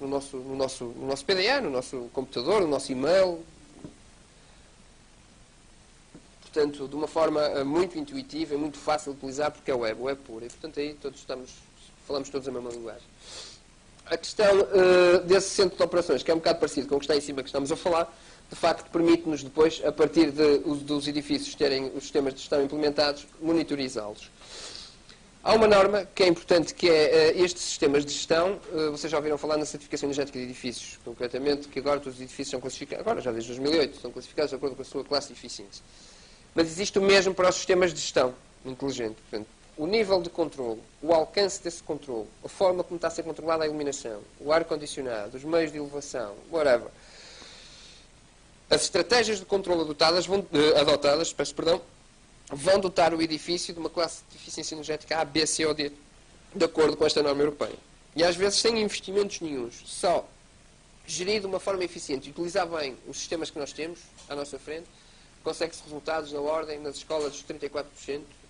PDA, no nosso computador, no nosso e-mail. Portanto, de uma forma muito intuitiva e muito fácil de utilizar, porque é web pura. E portanto aí falamos todos a mesma linguagem. A questão desse centro de operações, que é um bocado parecido com o que está em cima que estamos a falar, de facto permite-nos depois, a partir dos edifícios terem os sistemas de gestão implementados, monitorizá-los. Há uma norma que é importante, que é estes sistemas de gestão, vocês já ouviram falar na certificação energética de edifícios, concretamente, que agora todos os edifícios são classificados, agora já desde 2008, são classificados de acordo com a sua classe de eficiência. Mas existe o mesmo para os sistemas de gestão inteligente. Portanto, o nível de controle, o alcance desse controle, a forma como está a ser controlada a iluminação, o ar-condicionado, os meios de elevação, whatever. As estratégias de controle adotadas vão dotar o edifício de uma classe de eficiência energética A, B, C ou D, de acordo com esta norma europeia. E às vezes sem investimentos nenhuns, só gerir de uma forma eficiente e utilizar bem os sistemas que nós temos à nossa frente, consegue-se resultados na ordem, nas escolas, dos 34%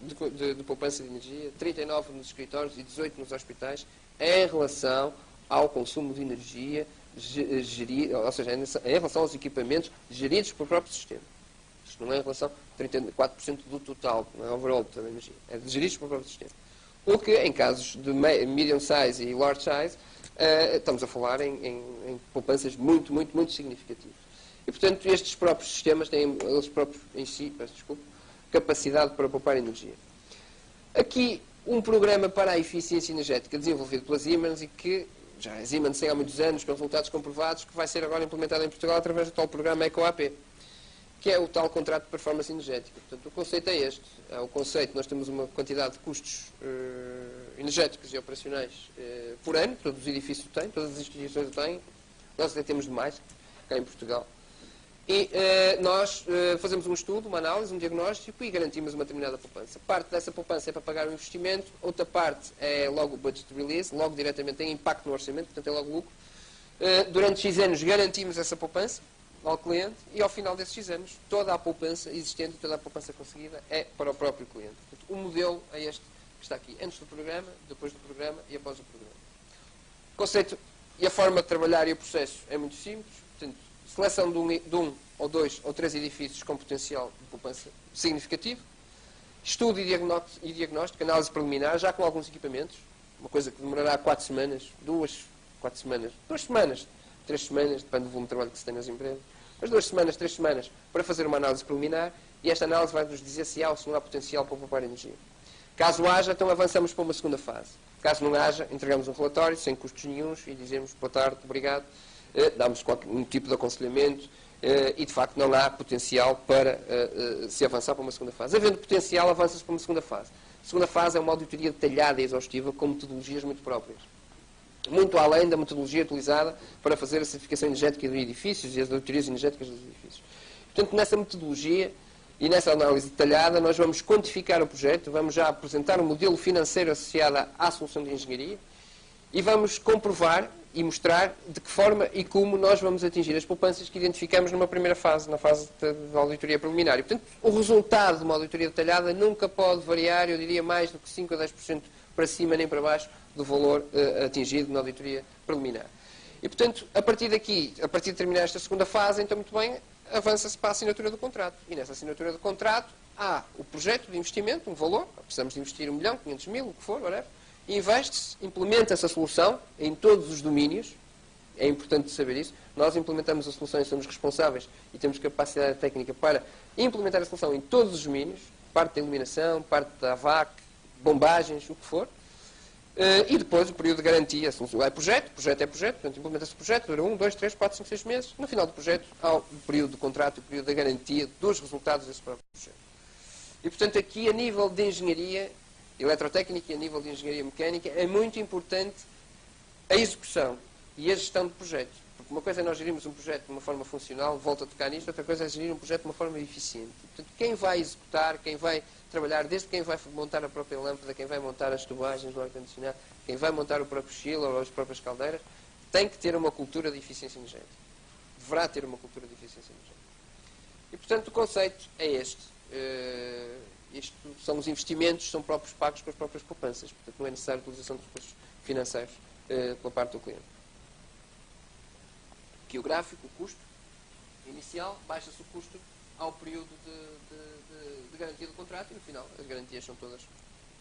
de poupança de energia, 39% nos escritórios e 18% nos hospitais, em relação ao consumo de energia gerir, ou seja, em relação aos equipamentos geridos pelo próprio sistema. Isto não é em relação a 34% do total, não é overall da energia, é geridos pelo próprio sistema. O que, em casos de medium size e large size, estamos a falar em poupanças muito significativas. E, portanto, estes próprios sistemas têm, eles próprios em si, capacidade para poupar energia. Aqui, um programa para a eficiência energética desenvolvido pela Siemens e que já a Siemens tem há muitos anos, com resultados comprovados, que vai ser agora implementado em Portugal através do tal programa EcoAP, que é o tal contrato de performance energética. Portanto, o conceito é este. É o conceito, nós temos uma quantidade de custos energéticos e operacionais por ano, todos os edifícios têm, todas as instituições o têm, nós até temos mais, cá em Portugal. E nós fazemos um estudo, uma análise, um diagnóstico e garantimos uma determinada poupança. Parte dessa poupança é para pagar o investimento, outra parte é logo o budget release, logo diretamente tem impacto no orçamento, portanto é logo lucro. Durante X anos garantimos essa poupança ao cliente e ao final desses X anos toda a poupança existente, toda a poupança conseguida é para o próprio cliente. Portanto, o modelo é este que está aqui, antes do programa, depois do programa e após o programa. O conceito e a forma de trabalhar e o processo é muito simples, portanto, seleção de um ou dois ou três edifícios com potencial de poupança significativo, estudo e diagnóstico, análise preliminar, já com alguns equipamentos, uma coisa que demorará 4 semanas, 2 semanas, 3 semanas, depende do volume de trabalho que se tem nas empresas, mas 2 semanas, 3 semanas para fazer uma análise preliminar e esta análise vai nos dizer se há ou se não há potencial para poupar energia. Caso haja, então avançamos para uma segunda fase. Caso não haja, entregamos um relatório sem custos nenhuns e dizemos boa tarde, obrigado, damos um tipo de aconselhamento e de facto não há potencial para se avançar para uma segunda fase. Havendo potencial, avança-se para uma segunda fase. A segunda fase é uma auditoria detalhada e exaustiva com metodologias muito próprias. Muito além da metodologia utilizada para fazer a certificação energética dos edifícios e as auditorias energéticas dos edifícios. Portanto, nessa metodologia e nessa análise detalhada, nós vamos quantificar o projeto, vamos já apresentar um modelo financeiro associado à solução de engenharia e vamos comprovar e mostrar de que forma e como nós vamos atingir as poupanças que identificamos numa primeira fase, na fase de auditoria preliminar. E, portanto, o resultado de uma auditoria detalhada nunca pode variar, eu diria, mais do que 5 a 10% para cima nem para baixo do valor atingido na auditoria preliminar. E, portanto, a partir daqui, a partir de terminar esta segunda fase, então, muito bem, avança-se para a assinatura do contrato. E nessa assinatura do contrato há o projeto de investimento, um valor, precisamos de investir 1 milhão, 500 mil, o que for, whatever, investe-se, implementa-se a solução em todos os domínios, é importante saber isso, nós implementamos a solução e somos responsáveis e temos capacidade técnica para implementar a solução em todos os domínios, parte da iluminação, parte da AVAC, bombagens, o que for, e depois o período de garantia, a solução é projeto é projeto, portanto implementa-se o projeto, dura 1, 2, 3, 4, 5, 6 meses, no final do projeto há o período de contrato, o período da garantia dos resultados desse próprio projeto. E portanto aqui a nível de engenharia eletrotécnica e a nível de engenharia mecânica é muito importante a execução e a gestão de projetos. Porque uma coisa é nós gerirmos um projeto de uma forma funcional, volto a tocar nisto, outra coisa é gerir um projeto de uma forma eficiente. Portanto, quem vai executar, quem vai trabalhar, desde quem vai montar a própria lâmpada, quem vai montar as tubagens do ar-condicionado, quem vai montar o próprio chiller ou as próprias caldeiras, tem que ter uma cultura de eficiência energética. Deverá ter uma cultura de eficiência energética. E, portanto, o conceito é este. Isto são os investimentos, são próprios pagos com as próprias poupanças. Portanto, não é necessário a utilização de recursos financeiros pela parte do cliente. Aqui o gráfico, o custo inicial, baixa-se o custo ao período de garantia do contrato e no final as garantias são todas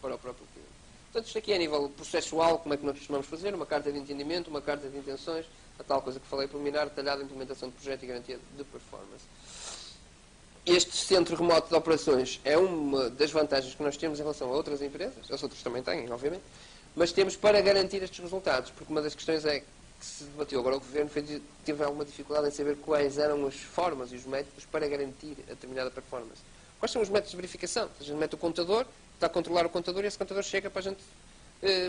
para o próprio cliente. Portanto, isto aqui é a nível processual, como é que nós costumamos fazer, uma carta de entendimento, uma carta de intenções, a tal coisa que falei preliminar, detalhada implementação de projeto e garantia de performance. Este centro remoto de operações é uma das vantagens que nós temos em relação a outras empresas, as outras também têm, obviamente, mas temos para garantir estes resultados, porque uma das questões é que se debateu agora o Governo teve alguma dificuldade em saber quais eram as formas e os métodos para garantir a determinada performance. Quais são os métodos de verificação? A gente mete o contador, está a controlar o contador e esse contador chega para a gente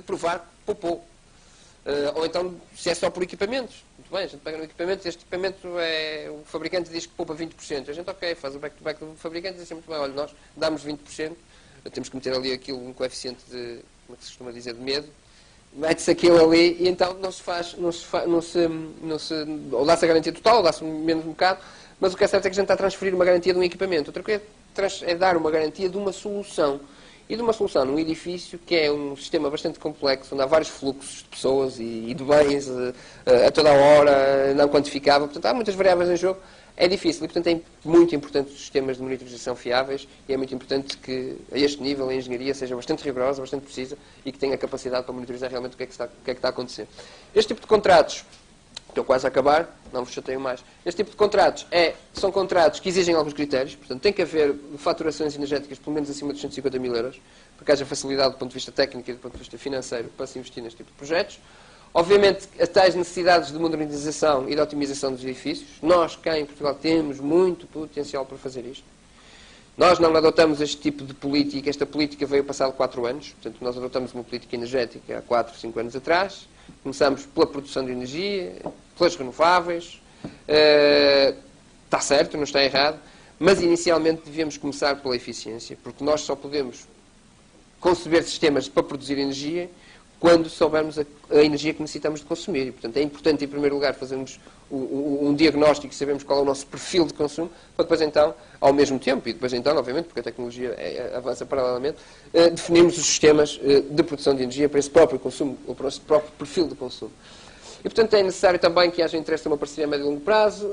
provar que poupou. Ou então, se é só por equipamentos. Muito bem, a gente pega no equipamento, este equipamento o fabricante diz que poupa 20%. A gente, ok, faz o back-to-back do fabricante e diz assim, muito bem, olha, nós damos 20%, temos que meter ali aquilo, um coeficiente de, como é que se costuma dizer, de medo, mete-se aquilo ali e então ou dá-se a garantia total, ou dá-se menos um bocado, mas o que é certo é que a gente está a transferir uma garantia de um equipamento. Outra coisa é dar uma garantia de uma solução. e de uma solução num edifício que é um sistema bastante complexo, onde há vários fluxos de pessoas e de bens a toda a hora, não quantificável. Portanto, há muitas variáveis em jogo. É difícil e, portanto, é muito importante os sistemas de monitorização fiáveis e é muito importante que, a este nível, a engenharia seja bastante rigorosa, bastante precisa e que tenha capacidade para monitorizar realmente o que é que está a acontecer. Este tipo de contratos, estou quase a acabar, não vos chateio mais. Este tipo de contratos são contratos que exigem alguns critérios, portanto, tem que haver faturações energéticas pelo menos acima de 250 mil euros, para que haja facilidade do ponto de vista técnico e do ponto de vista financeiro para se investir neste tipo de projetos. Obviamente, as tais necessidades de modernização e de otimização dos edifícios. Nós, cá em Portugal, temos muito potencial para fazer isto. Nós não adotamos este tipo de política. Esta política veio passado 4 anos. Portanto, nós adotamos uma política energética há 4, 5 anos atrás. Começamos pela produção de energia, pelas renováveis. Está certo, não está errado. Mas, inicialmente, devíamos começar pela eficiência. Porque nós só podemos conceber sistemas para produzir energia quando soubermos a energia que necessitamos de consumir. E, portanto, é importante, em primeiro lugar, fazermos um diagnóstico e sabermos qual é o nosso perfil de consumo, para depois, então, ao mesmo tempo, e depois, então, obviamente, porque a tecnologia avança paralelamente, definirmos os sistemas de produção de energia para esse próprio consumo, ou para esse próprio perfil de consumo. E, portanto, é necessário também que haja interesse numa parceria a médio e longo prazo,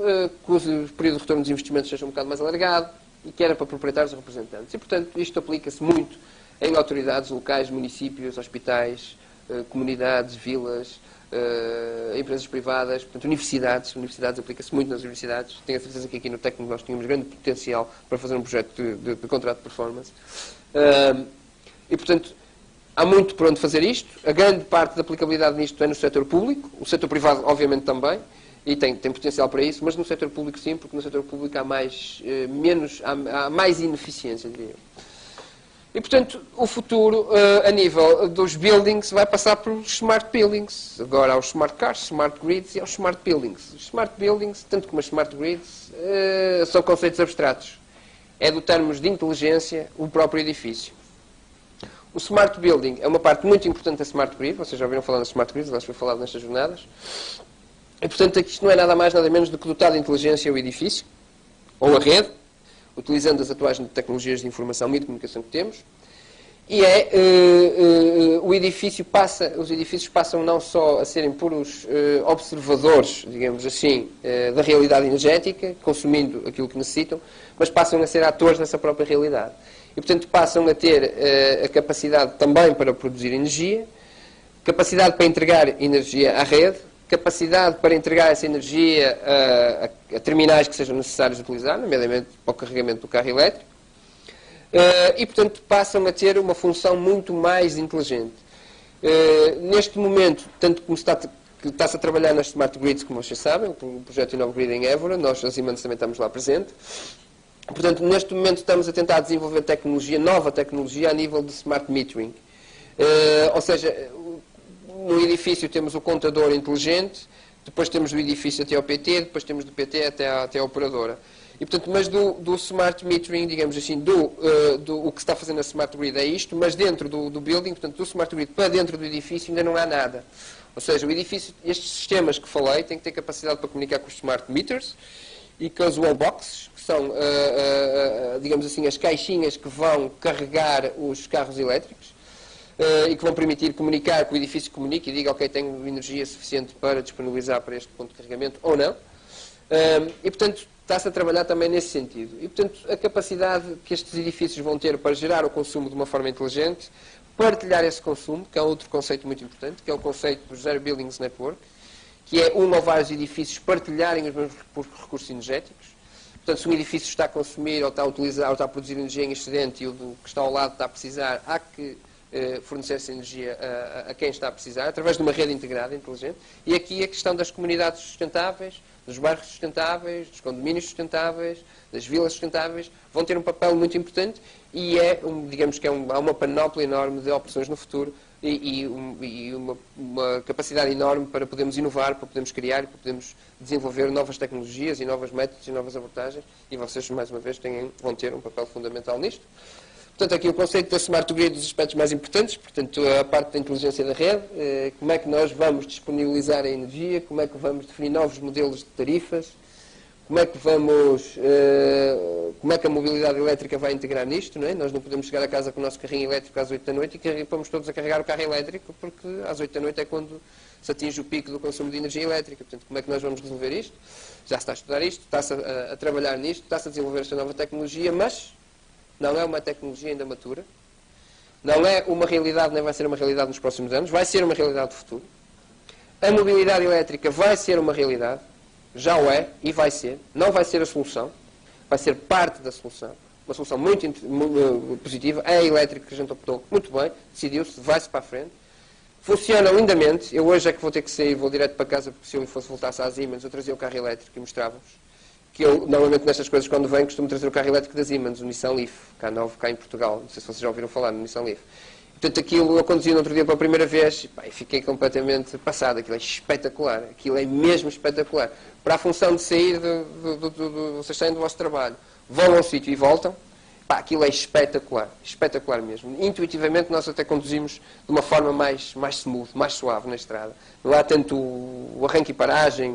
que o período de retorno dos investimentos seja um bocado mais alargado, e que era para proprietários e representantes. E, portanto, isto aplica-se muito em autoridades locais, municípios, hospitais, comunidades, vilas, empresas privadas, portanto, universidades. Universidades aplica-se muito nas universidades. Tenho a certeza que aqui no técnico nós tínhamos grande potencial para fazer um projeto de contrato de performance. E, portanto, há muito por onde fazer isto. A grande parte da aplicabilidade nisto é no setor público. O setor privado, obviamente, também. E tem potencial para isso, mas no setor público sim, porque no setor público há mais ineficiência, diria eu. E, portanto, o futuro, a nível dos buildings, vai passar pelos smart buildings. Agora há os smart cars, smart grids e há os smart buildings. Os smart buildings, tanto como as smart grids, são conceitos abstratos. É dotarmos de inteligência o próprio edifício. O smart building é uma parte muito importante da smart grid. Vocês já ouviram falar das smart grids, elas foi falado nestas jornadas. E, portanto, isto não é nada mais, nada menos do que dotar de inteligência o edifício, ou a rede, utilizando as atuais tecnologias de informação e de comunicação que temos, e os edifícios passam não só a serem puros observadores, digamos assim, da realidade energética, consumindo aquilo que necessitam, mas passam a ser atores nessa própria realidade. E, portanto, passam a ter a capacidade também para produzir energia, capacidade para entregar energia à rede, capacidade para entregar essa energia a terminais que sejam necessários de utilizar, nomeadamente para o carregamento do carro elétrico, e, portanto, passam a ter uma função muito mais inteligente. Neste momento, tanto como está-se a trabalhar nas Smart Grids, como vocês sabem, o projeto InnoGrid em Évora, nós, as Siemens, também estamos lá presentes. Portanto, neste momento estamos a tentar desenvolver nova tecnologia a nível de Smart Metering. Ou seja, no edifício temos o contador inteligente, depois temos do edifício até ao PT, depois temos do PT até a operadora. E, portanto, mas do smart metering, digamos assim, o que se está fazendo a smart grid é isto, mas dentro do building, portanto, do smart grid para dentro do edifício ainda não há nada. Ou seja, o edifício, estes sistemas que falei, têm que ter capacidade para comunicar com os smart meters e com as wall boxes, que são, digamos assim, as caixinhas que vão carregar os carros elétricos. E que vão permitir comunicar, que o edifício comunique e diga, ok, tenho energia suficiente para disponibilizar para este ponto de carregamento, ou não. E, portanto, está-se a trabalhar também nesse sentido. E, portanto, a capacidade que estes edifícios vão ter para gerar o consumo de uma forma inteligente, partilhar esse consumo, que é outro conceito muito importante, que é o conceito do Zero Buildings Network, que é um ou vários edifícios partilharem os mesmos recursos energéticos. Portanto, se um edifício está a consumir ou está a utilizar ou está a produzir energia em excedente e o que está ao lado está a precisar, há que fornecer essa energia a quem está a precisar, através de uma rede integrada, inteligente. E aqui a questão das comunidades sustentáveis, dos bairros sustentáveis, dos condomínios sustentáveis, das vilas sustentáveis, vão ter um papel muito importante e digamos que há uma panóplia enorme de opções no futuro e uma capacidade enorme para podermos inovar, para podermos criar, para podermos desenvolver novas tecnologias e novos métodos e novas abordagens, e vocês, mais uma vez, vão ter um papel fundamental nisto. Portanto, aqui o conceito da Smart Grid, dos aspectos mais importantes, portanto, a parte da inteligência da rede, como é que nós vamos disponibilizar a energia, como é que vamos definir novos modelos de tarifas, como é que como é que a mobilidade elétrica vai integrar nisto, não é? Nós não podemos chegar a casa com o nosso carrinho elétrico às 8 da noite e vamos todos a carregar o carro elétrico, porque às 8 da noite é quando se atinge o pico do consumo de energia elétrica. Portanto, como é que nós vamos resolver isto? Já se está a estudar isto, está-se a trabalhar nisto, está-se a desenvolver esta nova tecnologia, mas não é uma tecnologia ainda matura, não é uma realidade, nem vai ser uma realidade nos próximos anos, vai ser uma realidade do futuro. A mobilidade elétrica vai ser uma realidade, já o é e vai ser. Não vai ser a solução, vai ser parte da solução. Uma solução muito positiva. É a elétrica que a gente optou muito bem, decidiu-se, vai-se para a frente. Funciona lindamente. Eu hoje é que vou ter que sair, vou direto para casa, porque se eu fosse voltar-se às Siemens, eu trazia o carro elétrico e mostrava-vos. Que eu, normalmente nestas coisas, quando venho, costumo trazer o carro elétrico da Siemens, o Nissan Leaf, K9, cá em Portugal. Não sei se vocês já ouviram falar no Nissan Leaf. Portanto, aquilo eu conduzi no outro dia pela primeira vez e fiquei completamente passado. Aquilo é espetacular. Aquilo é mesmo espetacular. Para a função de sair, vocês saem do vosso trabalho, vão a um sítio e voltam, aquilo é espetacular. Espetacular mesmo. Intuitivamente nós até conduzimos de uma forma mais smooth, mais suave na estrada. Não há tanto o arranque e paragem,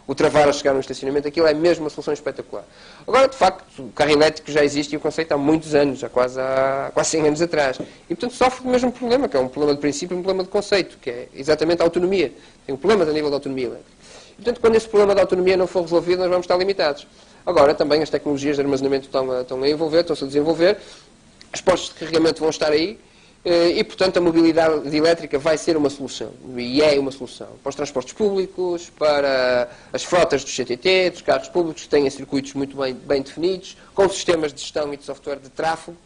o travar a chegar no estacionamento. Aquilo é mesmo uma solução espetacular. Agora, de facto, o carro elétrico já existe e o conceito há muitos anos, já quase 100 anos atrás. E, portanto, sofre do mesmo problema, que é um problema de princípio e um problema de conceito, que é exatamente a autonomia. Tem um problema a nível da autonomia elétrica. E, portanto, quando esse problema da autonomia não for resolvido, nós vamos estar limitados. Agora, também as tecnologias de armazenamento estão a envolver, estão-se a desenvolver, os postos de carregamento vão estar aí, e, portanto, a mobilidade elétrica vai ser uma solução. E é uma solução. Para os transportes públicos, para as frotas dos CTT, dos carros públicos, que têm circuitos muito bem definidos, com sistemas de gestão e de software de tráfego.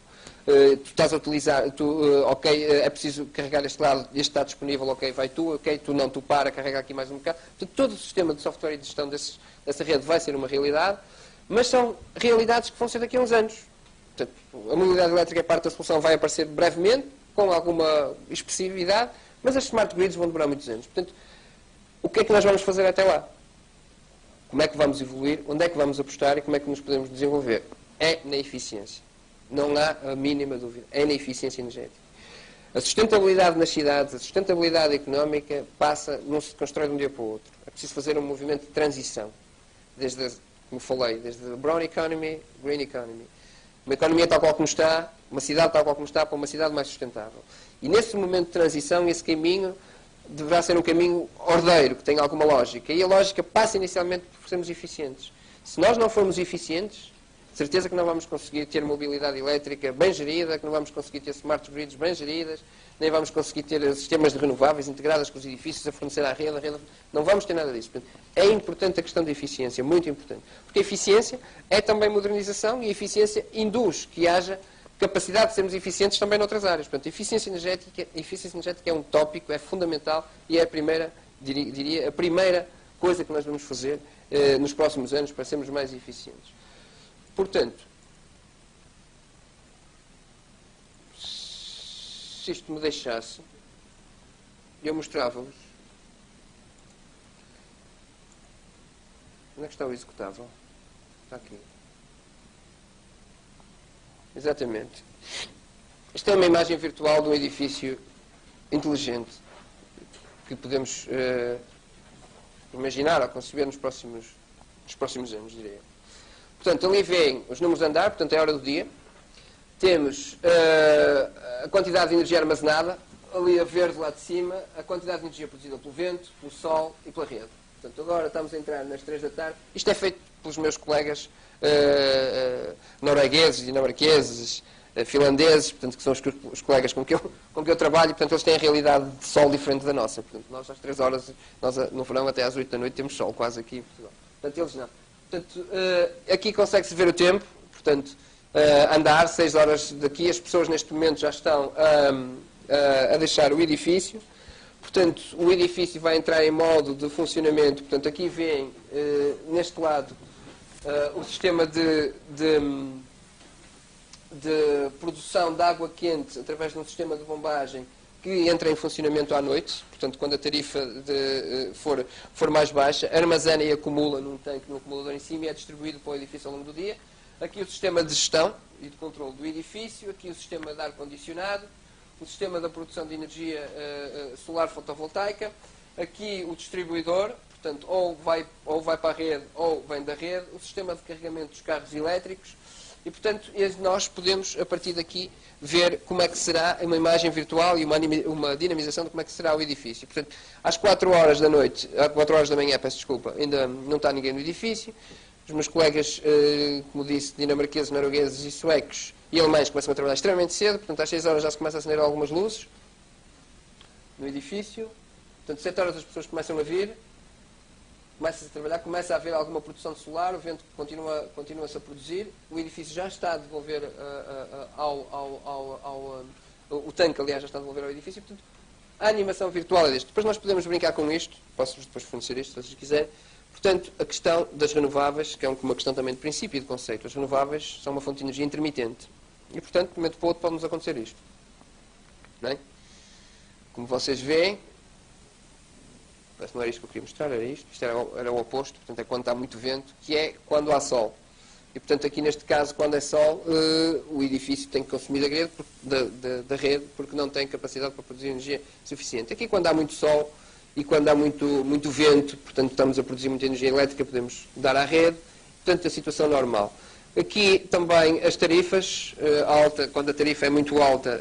Tu estás a utilizar, ok, é preciso carregar este lado, este está disponível, ok, vai tu, ok, tu não, tu para, carrega aqui mais um bocado. Portanto, todo o sistema de software e de gestão dessa rede vai ser uma realidade, mas são realidades que vão ser daqui a uns anos. Portanto, a mobilidade elétrica é parte da solução, vai aparecer brevemente, com alguma expressividade, mas as smart grids vão demorar muitos anos. Portanto, o que é que nós vamos fazer até lá? Como é que vamos evoluir? Onde é que vamos apostar e como é que nos podemos desenvolver? É na eficiência. Não há a mínima dúvida. É na eficiência energética. A sustentabilidade nas cidades, a sustentabilidade económica não se constrói de um dia para o outro. É preciso fazer um movimento de transição. Como falei, desde a brown economy, green economy. Uma economia tal qual como está, uma cidade tal qual como está, para uma cidade mais sustentável. E nesse momento de transição, esse caminho deverá ser um caminho ordeiro, que tenha alguma lógica. E a lógica passa inicialmente por sermos eficientes. Se nós não formos eficientes, certeza que não vamos conseguir ter mobilidade elétrica bem gerida, que não vamos conseguir ter smart grids bem geridas, nem vamos conseguir ter sistemas de renováveis integrados com os edifícios a fornecer à rede. Não vamos ter nada disso. Portanto, é importante a questão da eficiência, muito importante. Porque a eficiência é também modernização e a eficiência induz que haja capacidade de sermos eficientes também noutras áreas. Portanto, a eficiência energética é um tópico, é fundamental e é a primeira, diria, a primeira coisa que nós vamos fazer nos próximos anos para sermos mais eficientes. Portanto, se isto me deixasse, eu mostrava-vos. Onde é que está o executável? Está aqui. Exatamente. Isto é uma imagem virtual de um edifício inteligente que podemos imaginar ou conceber nos próximos anos, diria. Portanto, ali vêem os números de andar, portanto é a hora do dia. Temos a quantidade de energia armazenada, ali a verde lá de cima, a quantidade de energia produzida pelo vento, pelo sol e pela rede. Portanto, agora estamos a entrar nas 3 da tarde. Isto é feito pelos meus colegas noruegueses, dinamarqueses, finlandeses, portanto, que são os colegas com que eu trabalho, portanto, eles têm a realidade de sol diferente da nossa. Portanto, nós às 3 horas, no verão até às 8 da noite temos sol quase aqui em Portugal. Portanto, eles não. Portanto, aqui consegue-se ver o tempo, portanto, andar 6 horas daqui, as pessoas neste momento já estão a deixar o edifício, portanto, o edifício vai entrar em modo de funcionamento, portanto, aqui vêem, neste lado, o sistema de produção de água quente através de um sistema de bombagem que entra em funcionamento à noite, portanto, quando a tarifa for mais baixa, armazena e acumula num tanque, num acumulador em cima e é distribuído para o edifício ao longo do dia. Aqui o sistema de gestão e de controle do edifício, aqui o sistema de ar-condicionado, o sistema da produção de energia solar fotovoltaica, aqui o distribuidor, portanto, ou vai para a rede ou vem da rede, o sistema de carregamento dos carros elétricos, e, portanto, nós podemos, a partir daqui, ver como é que será uma imagem virtual e uma dinamização de como é que será o edifício. Portanto, às 4 horas da noite, às 4 horas da manhã, peço desculpa, ainda não está ninguém no edifício. Os meus colegas, como disse, dinamarqueses, noruegueses e suecos e alemães começam a trabalhar extremamente cedo, portanto, às 6 horas já se começa a acender algumas luzes no edifício. Portanto, 7 horas as pessoas começam a vir, começa-se a trabalhar, começa a haver alguma produção de solar, o vento continua-se a produzir, o edifício já está a devolver o tanque, aliás, já está a devolver ao edifício, portanto, a animação virtual é deste. Depois nós podemos brincar com isto, posso-vos depois fornecer isto, se vocês quiserem. Portanto, a questão das renováveis, que é uma questão também de princípio e de conceito. As renováveis são uma fonte de energia intermitente. E, portanto, de um momento para o outro pode-nos acontecer isto. Não é? Como vocês veem, parece que não era isto que eu queria mostrar, era isto. Isto era o oposto, portanto, é quando está muito vento, que é quando há sol. E, portanto, aqui neste caso, quando é sol, o edifício tem que consumir da rede, porque não tem capacidade para produzir energia suficiente. Aqui, quando há muito sol e quando há muito vento, portanto, estamos a produzir muita energia elétrica, podemos dar à rede. Portanto, a situação normal. Aqui também as tarifas, quando a tarifa é muito alta,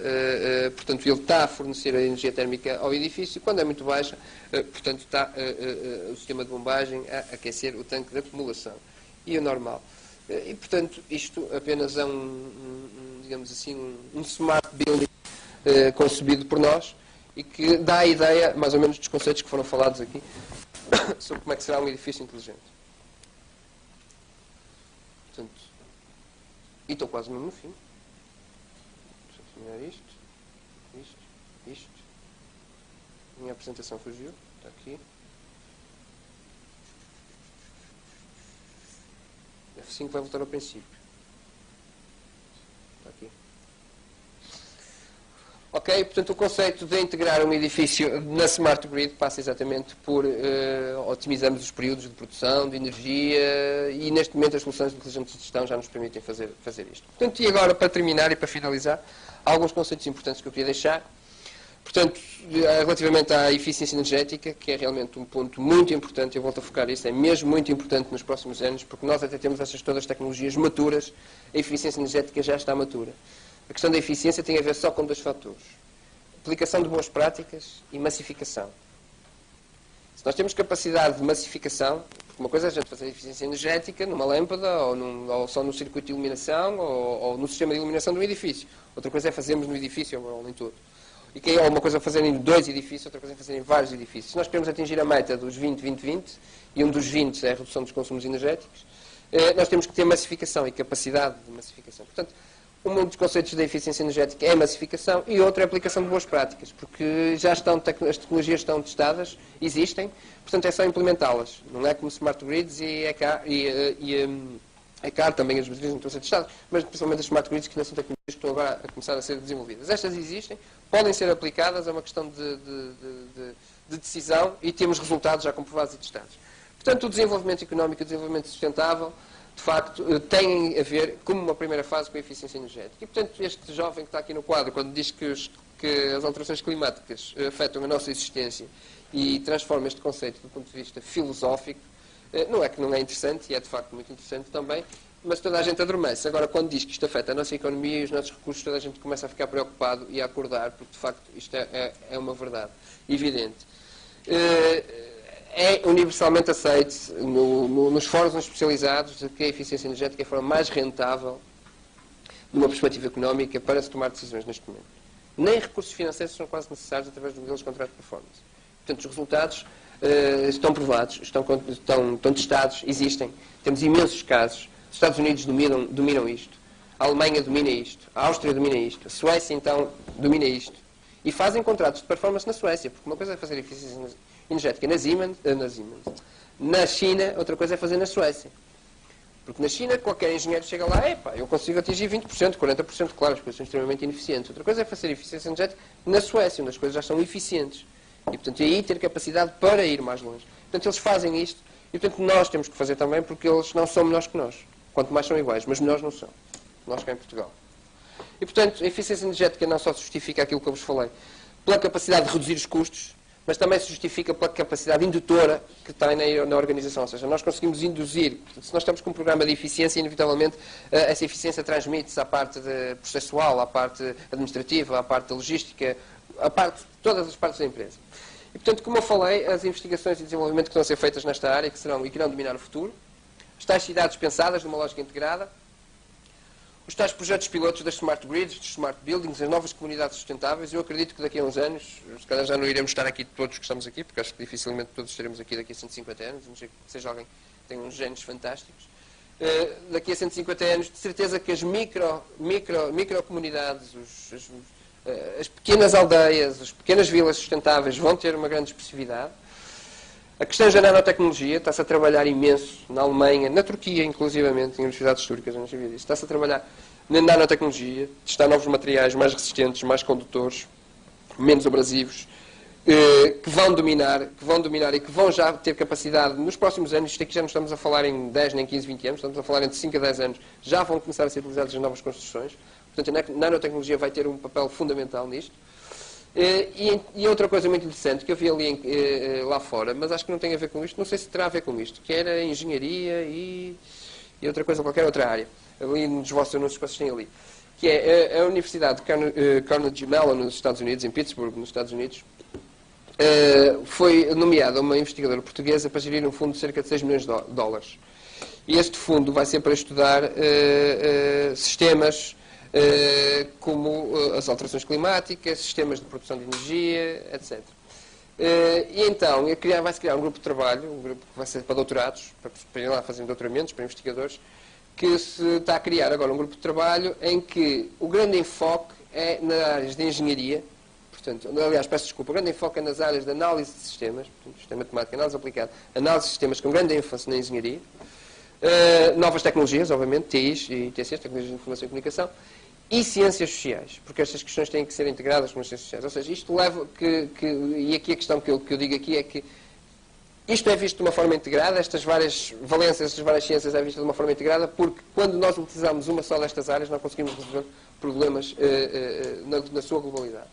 portanto, ele está a fornecer a energia térmica ao edifício. Quando é muito baixa, portanto, está o sistema de bombagem a aquecer o tanque de acumulação. E o normal. E, portanto, isto apenas é digamos assim, um smart building concebido por nós e que dá a ideia, mais ou menos, dos conceitos que foram falados aqui sobre como é que será um edifício inteligente. Portanto, e estou quase mesmo no fim. Deixa eu terminar isto. Minha apresentação fugiu. Está aqui. F5 vai voltar ao princípio. Está aqui. Ok, portanto o conceito de integrar um edifício na Smart Grid passa exatamente por otimizarmos os períodos de produção de energia e neste momento as soluções inteligentes de gestão já nos permitem fazer isto. Portanto, e agora para terminar e para finalizar, há alguns conceitos importantes que eu queria deixar. Portanto, relativamente à eficiência energética, que é realmente um ponto muito importante, eu volto a focar isso, é mesmo muito importante nos próximos anos, porque nós até temos todas as tecnologias maturas, a eficiência energética já está matura. A questão da eficiência tem a ver só com 2 fatores. Aplicação de boas práticas e massificação. Se nós temos capacidade de massificação, porque uma coisa é a gente fazer eficiência energética numa lâmpada, ou só no circuito de iluminação, ou no sistema de iluminação de um edifício. Outra coisa é fazermos no edifício ou em todo. E que é uma coisa fazer em 2 edifícios, outra coisa é fazer em vários edifícios. Se nós queremos atingir a meta dos 20-20-20, e um dos 20 é a redução dos consumos energéticos, nós temos que ter massificação e capacidade de massificação. Portanto, um dos conceitos da eficiência energética é a massificação e outro é a aplicação de boas práticas, porque já as tecnologias estão testadas, existem, portanto é só implementá-las. Não é como Smart Grids e ECAR, também as baterias não estão a ser testadas, mas principalmente as Smart Grids, que ainda são tecnologias que estão agora a começar a ser desenvolvidas. Estas existem, podem ser aplicadas, é uma questão de decisão e temos resultados já comprovados e testados. Portanto, o desenvolvimento económico e o desenvolvimento sustentável, de facto, têm a ver, como uma primeira fase, com a eficiência energética. E, portanto, este jovem que está aqui no quadro, quando diz que as alterações climáticas afetam a nossa existência e transforma este conceito do ponto de vista filosófico, não é que não é interessante, e é de facto muito interessante também, mas toda a gente adormece. Agora, quando diz que isto afeta a nossa economia e os nossos recursos, toda a gente começa a ficar preocupado e a acordar, porque de facto isto é uma verdade evidente. É universalmente aceito nos fóruns especializados de que a eficiência energética é a forma mais rentável, de uma perspectiva económica, para se tomar decisões neste momento. Nem recursos financeiros são quase necessários através dos modelos de contrato de performance. Portanto, os resultados estão provados, estão testados, existem. Temos imensos casos. Os Estados Unidos dominam isto. A Alemanha domina isto. A Áustria domina isto. A Suécia, então, domina isto. E fazem contratos de performance na Suécia, porque uma coisa é fazer eficiência energética na Siemens. Na China, outra coisa é fazer na Suécia. Porque na China, qualquer engenheiro chega lá, eu consigo atingir 20%, 40%, claro, as coisas são extremamente ineficientes. Outra coisa é fazer eficiência energética na Suécia, onde as coisas já são eficientes. E, portanto, aí ter capacidade para ir mais longe. Portanto, eles fazem isto, e, portanto, nós temos que fazer também, porque eles não são melhores que nós. Quanto mais são iguais, mas melhores não são. Nós cá em Portugal. E, portanto, a eficiência energética não só justifica aquilo que eu vos falei, pela capacidade de reduzir os custos, mas também se justifica pela capacidade indutora que tem na organização. Ou seja, nós conseguimos induzir, se nós estamos com um programa de eficiência, inevitavelmente essa eficiência transmite-se à parte processual, à parte administrativa, à parte da logística, todas as partes da empresa. E, portanto, como eu falei, as investigações e desenvolvimento que estão a ser feitas nesta área, que serão e que irão dominar o futuro, as tais cidades pensadas numa lógica integrada, os tais projetos pilotos das smart grids, dos smart buildings, as novas comunidades sustentáveis. Eu acredito que daqui a uns anos, se calhar já não iremos estar aqui todos que estamos aqui, porque acho que dificilmente todos estaremos aqui daqui a 150 anos, a não ser que seja alguém que tenha uns genes fantásticos. Daqui a 150 anos, de certeza que as microcomunidades, as pequenas aldeias, as pequenas vilas sustentáveis vão ter uma grande expressividade. A questão da nanotecnologia, está-se a trabalhar imenso na Alemanha, na Turquia, inclusivamente, em universidades turcas, eu não sabia disso. Está-se a trabalhar na nanotecnologia, testar novos materiais mais resistentes, mais condutores, menos abrasivos, que vão dominar e que vão já ter capacidade nos próximos anos. Isto aqui já não estamos a falar em 10, nem 15, 20 anos, estamos a falar entre 5 a 10 anos, já vão começar a ser utilizadas as novas construções. Portanto, a nanotecnologia vai ter um papel fundamental nisto. E outra coisa muito interessante que eu vi ali lá fora, mas acho que não tem a ver com isto, não sei se terá a ver com isto, que era engenharia e outra coisa, qualquer outra área, ali nos vossos anúncios que vocês têm ali, que é a Universidade de Carnegie Mellon nos Estados Unidos, em Pittsburgh, nos Estados Unidos, foi nomeada uma investigadora portuguesa para gerir um fundo de cerca de 6 milhões de dólares. E este fundo vai ser para estudar sistemas como as alterações climáticas, sistemas de produção de energia, etc. E então, vai-se criar um grupo de trabalho, um grupo que vai ser para doutorados, para ir lá fazer doutoramentos, para investigadores, que se está a criar agora um grupo de trabalho em que o grande enfoque é nas áreas de engenharia, portanto, aliás, peço desculpa, o grande enfoque é nas áreas de análise de sistemas, portanto, sistema matemático, análise aplicada, análise de sistemas com grande ênfase na engenharia, novas tecnologias, obviamente, TIs e TCs, tecnologias de informação e comunicação, e ciências sociais, porque estas questões têm que ser integradas com as ciências sociais. Ou seja, isto leva e aqui a questão que eu digo aqui é que isto é visto de uma forma integrada, estas várias valências, estas várias ciências é visto de uma forma integrada, porque quando nós utilizamos uma só destas áreas, nós conseguimos resolver problemas na sua globalidade.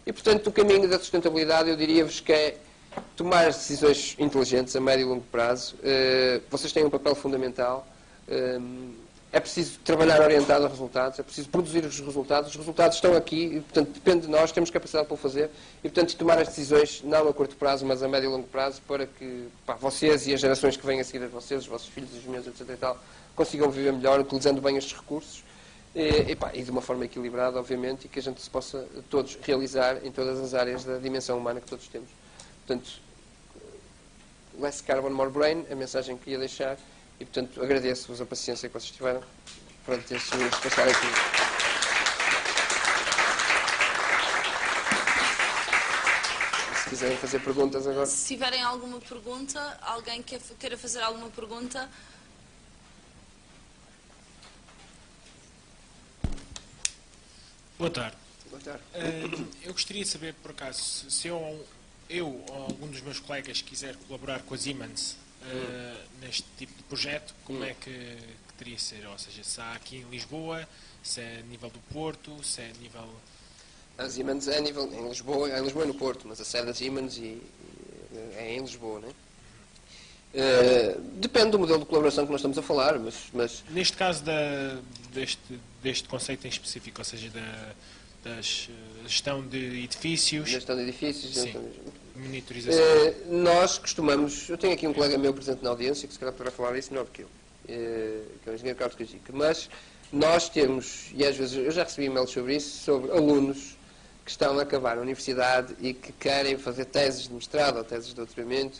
E, portanto, o caminho da sustentabilidade, eu diria-vos que é tomar decisões inteligentes a médio e longo prazo. Vocês têm um papel fundamental. É preciso trabalhar orientado a resultados, é preciso produzir os resultados estão aqui e, portanto, depende de nós, temos capacidade para o fazer e, portanto, tomar as decisões não a curto prazo, mas a médio e longo prazo, para que vocês e as gerações que vêm a seguir a vocês, os vossos filhos, os meus, etc. e tal, consigam viver melhor, utilizando bem estes recursos e de uma forma equilibrada, obviamente, e que a gente se possa todos realizar em todas as áreas da dimensão humana que todos temos. Portanto, less carbon, more brain, a mensagem que ia deixar. E, portanto, agradeço-vos a paciência que vocês tiveram para ter de passar aqui. Se quiserem fazer perguntas agora. Se tiverem alguma pergunta, alguém queira fazer alguma pergunta. Boa tarde. Boa tarde. Eu gostaria de saber, por acaso, se eu ou algum dos meus colegas quiser colaborar com a Siemens neste tipo de projeto, como é que teria de ser? Ou seja, se há aqui em Lisboa, se é a nível do Porto, se é a nível... A Siemens é em Lisboa e no Porto, mas a sede da Siemens é em Lisboa, não é? Depende do modelo de colaboração que nós estamos a falar, mas... Neste caso deste conceito em específico, ou seja, da gestão de edifícios... Gestão de edifícios... Sim. Monitorização. Nós costumamos... Eu tenho aqui um colega meu presente na audiência, que se calhar poderá falar isso melhor do que eu, que é o engenheiro Carlos Cajica. Mas nós temos, e às vezes eu já recebi e-mails sobre isso, sobre alunos que estão a acabar a universidade e que querem fazer teses de mestrado ou teses de doutoramento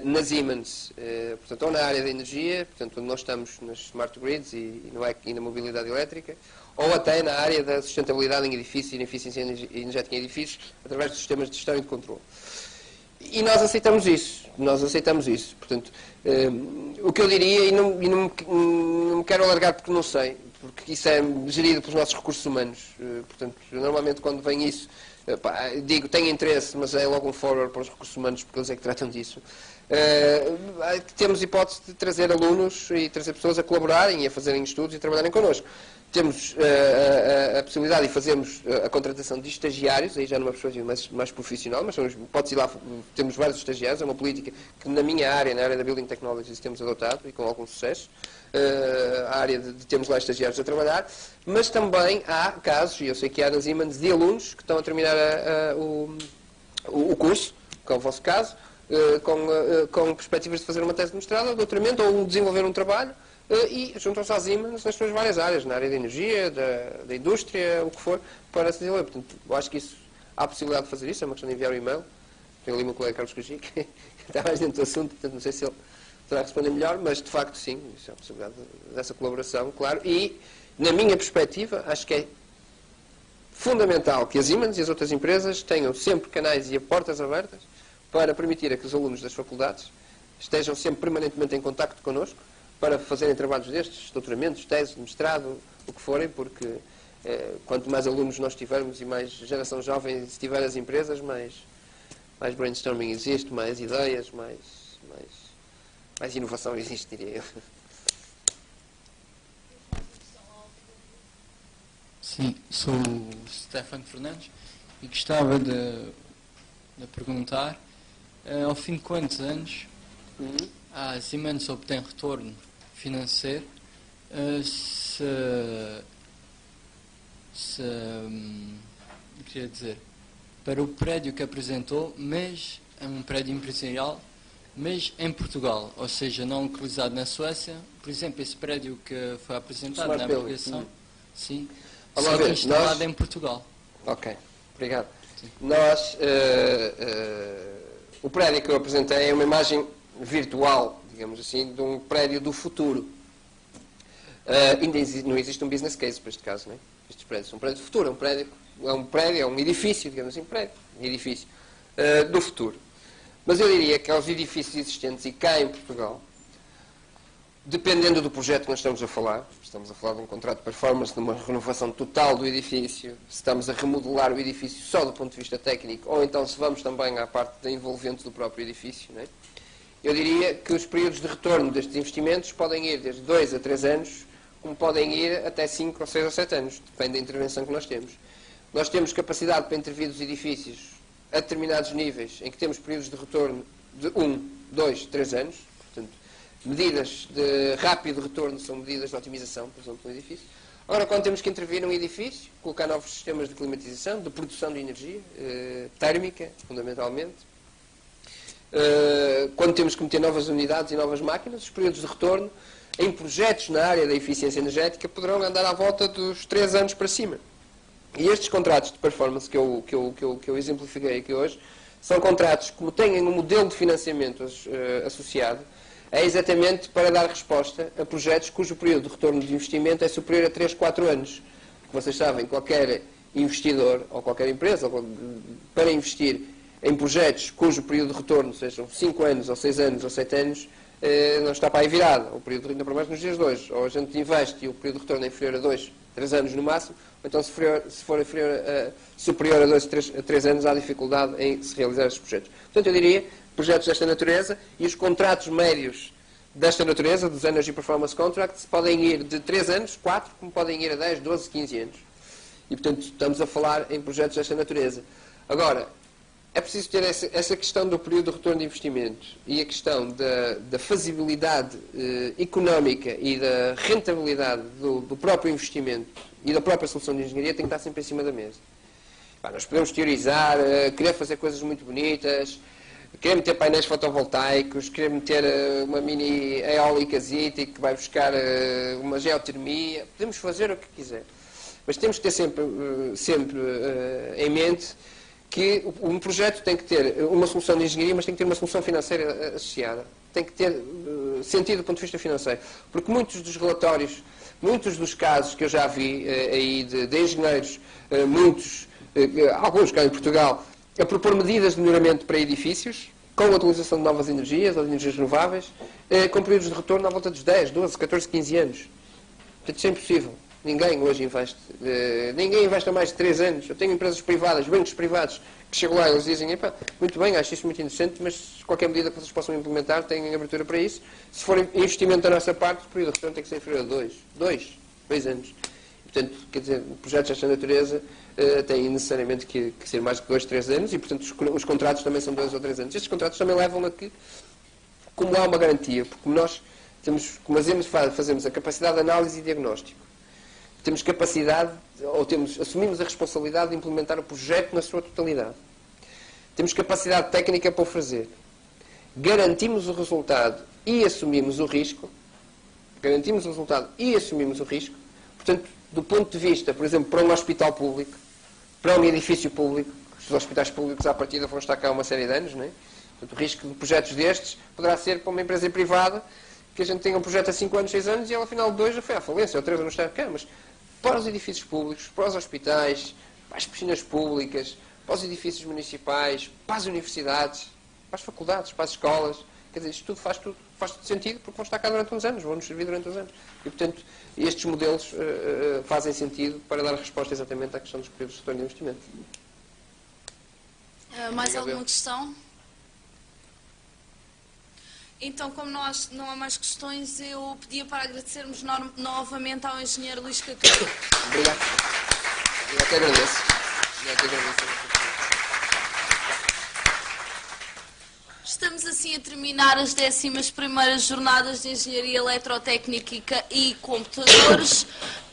na Siemens, portanto, ou na área da energia, portanto, onde nós estamos nas smart grids e na mobilidade elétrica, ou até na área da sustentabilidade em edifícios e na eficiência energética em edifícios, através dos sistemas de gestão e de controle. E nós aceitamos isso. Portanto, o que eu diria, e não me quero alargar porque não sei, porque isso é gerido pelos nossos recursos humanos. Portanto, normalmente quando vem isso, digo, tenho interesse, mas é logo um forward para os recursos humanos, porque eles é que tratam disso. Temos hipótese de trazer alunos e trazer pessoas a colaborarem e a fazerem estudos e a trabalharem connosco. Temos a possibilidade de fazermos a contratação de estagiários, aí já numa perspectiva mais profissional, mas pode-se ir lá, temos vários estagiários, é uma política que na minha área, na área da Building Technologies, temos adotado e com algum sucesso, a área de termos lá estagiários a trabalhar, mas também há casos, e eu sei que há na Siemens, de alunos que estão a terminar o curso, que é o vosso caso, com perspectivas de fazer uma tese de mestrado, ou doutoramento, ou desenvolver um trabalho, e juntam-se às Siemens nas suas várias áreas, na área da energia, da indústria, o que for, para se desenvolver. Portanto, eu acho que há a possibilidade de fazer isso, é uma questão de enviar um e-mail. Tenho ali o meu colega Carlos Cugi, que está mais dentro do assunto, portanto não sei se ele poderá responder melhor, mas de facto sim, isso é a possibilidade dessa colaboração, claro. E, na minha perspectiva, acho que é fundamental que as Siemens e as outras empresas tenham sempre canais e portas abertas para permitir a que os alunos das faculdades estejam sempre permanentemente em contacto connosco, para fazerem trabalhos destes, doutoramentos, teses, mestrado, o que forem, porque quanto mais alunos nós tivermos e mais geração jovem se tiver as empresas, mais brainstorming existe, mais ideias, mais inovação existe, diria eu. Sim, sou o Stefano Fernandes e gostava de perguntar, ao fim de quantos anos a Siemens obtém retorno financeiro queria dizer, para o prédio que apresentou, mas é um prédio empresarial, mas em Portugal, ou seja, não localizado na Suécia. Por exemplo, esse prédio que foi apresentado na aplicação, sim, só que instalado em Portugal. Ok, obrigado. Sim. Nós, o prédio que eu apresentei é uma imagem virtual, digamos assim, de um prédio do futuro. Ainda não existe um business case para este caso, não é? Estes prédios são um prédio do futuro, é um edifício, digamos assim, edifício do futuro. Mas eu diria que aos edifícios existentes, e cá em Portugal, dependendo do projeto que nós estamos a falar de um contrato de performance, de uma renovação total do edifício, se estamos a remodelar o edifício só do ponto de vista técnico, ou então se vamos também à parte da envolvente do próprio edifício, não é? Eu diria que os períodos de retorno destes investimentos podem ir desde 2 a 3 anos, como podem ir até 5 ou 6 ou 7 anos, depende da intervenção que nós temos. Nós temos capacidade para intervir os edifícios a determinados níveis, em que temos períodos de retorno de 1, 2, 3 anos. Portanto, medidas de rápido retorno são medidas de otimização, por exemplo, no edifício. Agora, quando temos que intervir num edifício, colocar novos sistemas de climatização, de produção de energia, térmica, fundamentalmente, quando temos que meter novas unidades e novas máquinas, os períodos de retorno em projetos na área da eficiência energética poderão andar à volta dos 3 anos para cima. E estes contratos de performance que eu exemplifiquei aqui hoje, são contratos que têm um modelo de financiamento associado, é exatamente para dar resposta a projetos cujo período de retorno de investimento é superior a 3, 4 anos. Porque vocês sabem, qualquer investidor ou qualquer empresa, para investir em projetos cujo período de retorno sejam 5 anos, ou 6 anos, ou 7 anos, não está para aí virada. O período de retorno, para mais nos dias de hoje, ou a gente investe e o período de retorno é inferior a 2, 3 anos no máximo, ou então se for superior a 2, 3 anos, há dificuldade em se realizar estes projetos. Portanto, eu diria, projetos desta natureza e os contratos médios desta natureza, dos Energy Performance Contracts, podem ir de 3 anos, 4, como podem ir a 10, 12, 15 anos. E, portanto, estamos a falar em projetos desta natureza. Agora, é preciso ter essa questão do período de retorno de investimento e a questão da fazibilidade económica e da rentabilidade do próprio investimento e da própria solução de engenharia tem que estar sempre em cima da mesa. Nós podemos teorizar, querer fazer coisas muito bonitas, querer meter painéis fotovoltaicos, querer meter uma mini eólicazita que vai buscar uma geotermia, podemos fazer o que quiser. Mas temos que ter sempre em mente que um projeto tem que ter uma solução de engenharia, mas tem que ter uma solução financeira associada. Tem que ter sentido do ponto de vista financeiro. Porque muitos dos relatórios, muitos dos casos que eu já vi aí de engenheiros, alguns cá em Portugal, a propor medidas de melhoramento para edifícios, com a utilização de novas energias, ou de energias renováveis, com períodos de retorno à volta dos 10, 12, 14, 15 anos. Portanto, isso é impossível. Ninguém hoje investe. Ninguém investe há mais de 3 anos. Eu tenho empresas privadas, bancos privados, que chegam lá e eles dizem, epá, muito bem, acho isso muito interessante, mas qualquer medida que vocês possam implementar, têm abertura para isso. Se for investimento da nossa parte, o período de retorno tem que ser inferior a 2 anos. E, portanto, quer dizer, projetos desta natureza têm necessariamente que ser mais de 2, 3 anos e, portanto, os contratos também são 2 ou 3 anos. Estes contratos também levam a que, como há uma garantia, porque nós temos, como fazemos a capacidade de análise e diagnóstico, temos capacidade, ou assumimos a responsabilidade de implementar o projeto na sua totalidade. Temos capacidade técnica para o fazer. Garantimos o resultado e assumimos o risco. Garantimos o resultado e assumimos o risco. Portanto, do ponto de vista, por exemplo, para um hospital público, para um edifício público, os hospitais públicos à partida vão estar cá há uma série de anos, não é? Portanto, o risco de projetos destes poderá ser para uma empresa privada que a gente tenha um projeto há 5 anos, 6 anos e ela, ao final de 2 já foi à falência, ou 3 anos está cá, mas para os edifícios públicos, para os hospitais, para as piscinas públicas, para os edifícios municipais, para as universidades, para as faculdades, para as escolas, quer dizer, isto tudo faz tudo sentido porque vão estar cá durante uns anos, vão nos servir durante uns anos. E, portanto, estes modelos fazem sentido para dar resposta exatamente à questão dos períodos de retorno de investimento. Mais alguma questão? Então, como não há mais questões, eu pedia para agradecermos novamente ao engenheiro Luís Caturra. Obrigado. Eu te agradeço. Estamos assim a terminar as 11ª Jornadas de Engenharia Eletrotécnica e Computadores.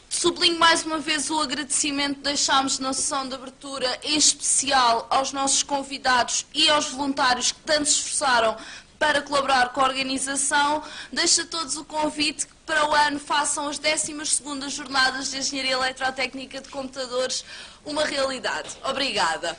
Sublinho mais uma vez o agradecimento que deixámos na sessão de abertura, em especial aos nossos convidados e aos voluntários que tanto se esforçaram para colaborar com a organização. Deixo a todos o convite que para o ano façam as 12ª Jornadas de Engenharia Eletrotécnica de Computadores uma realidade. Obrigada.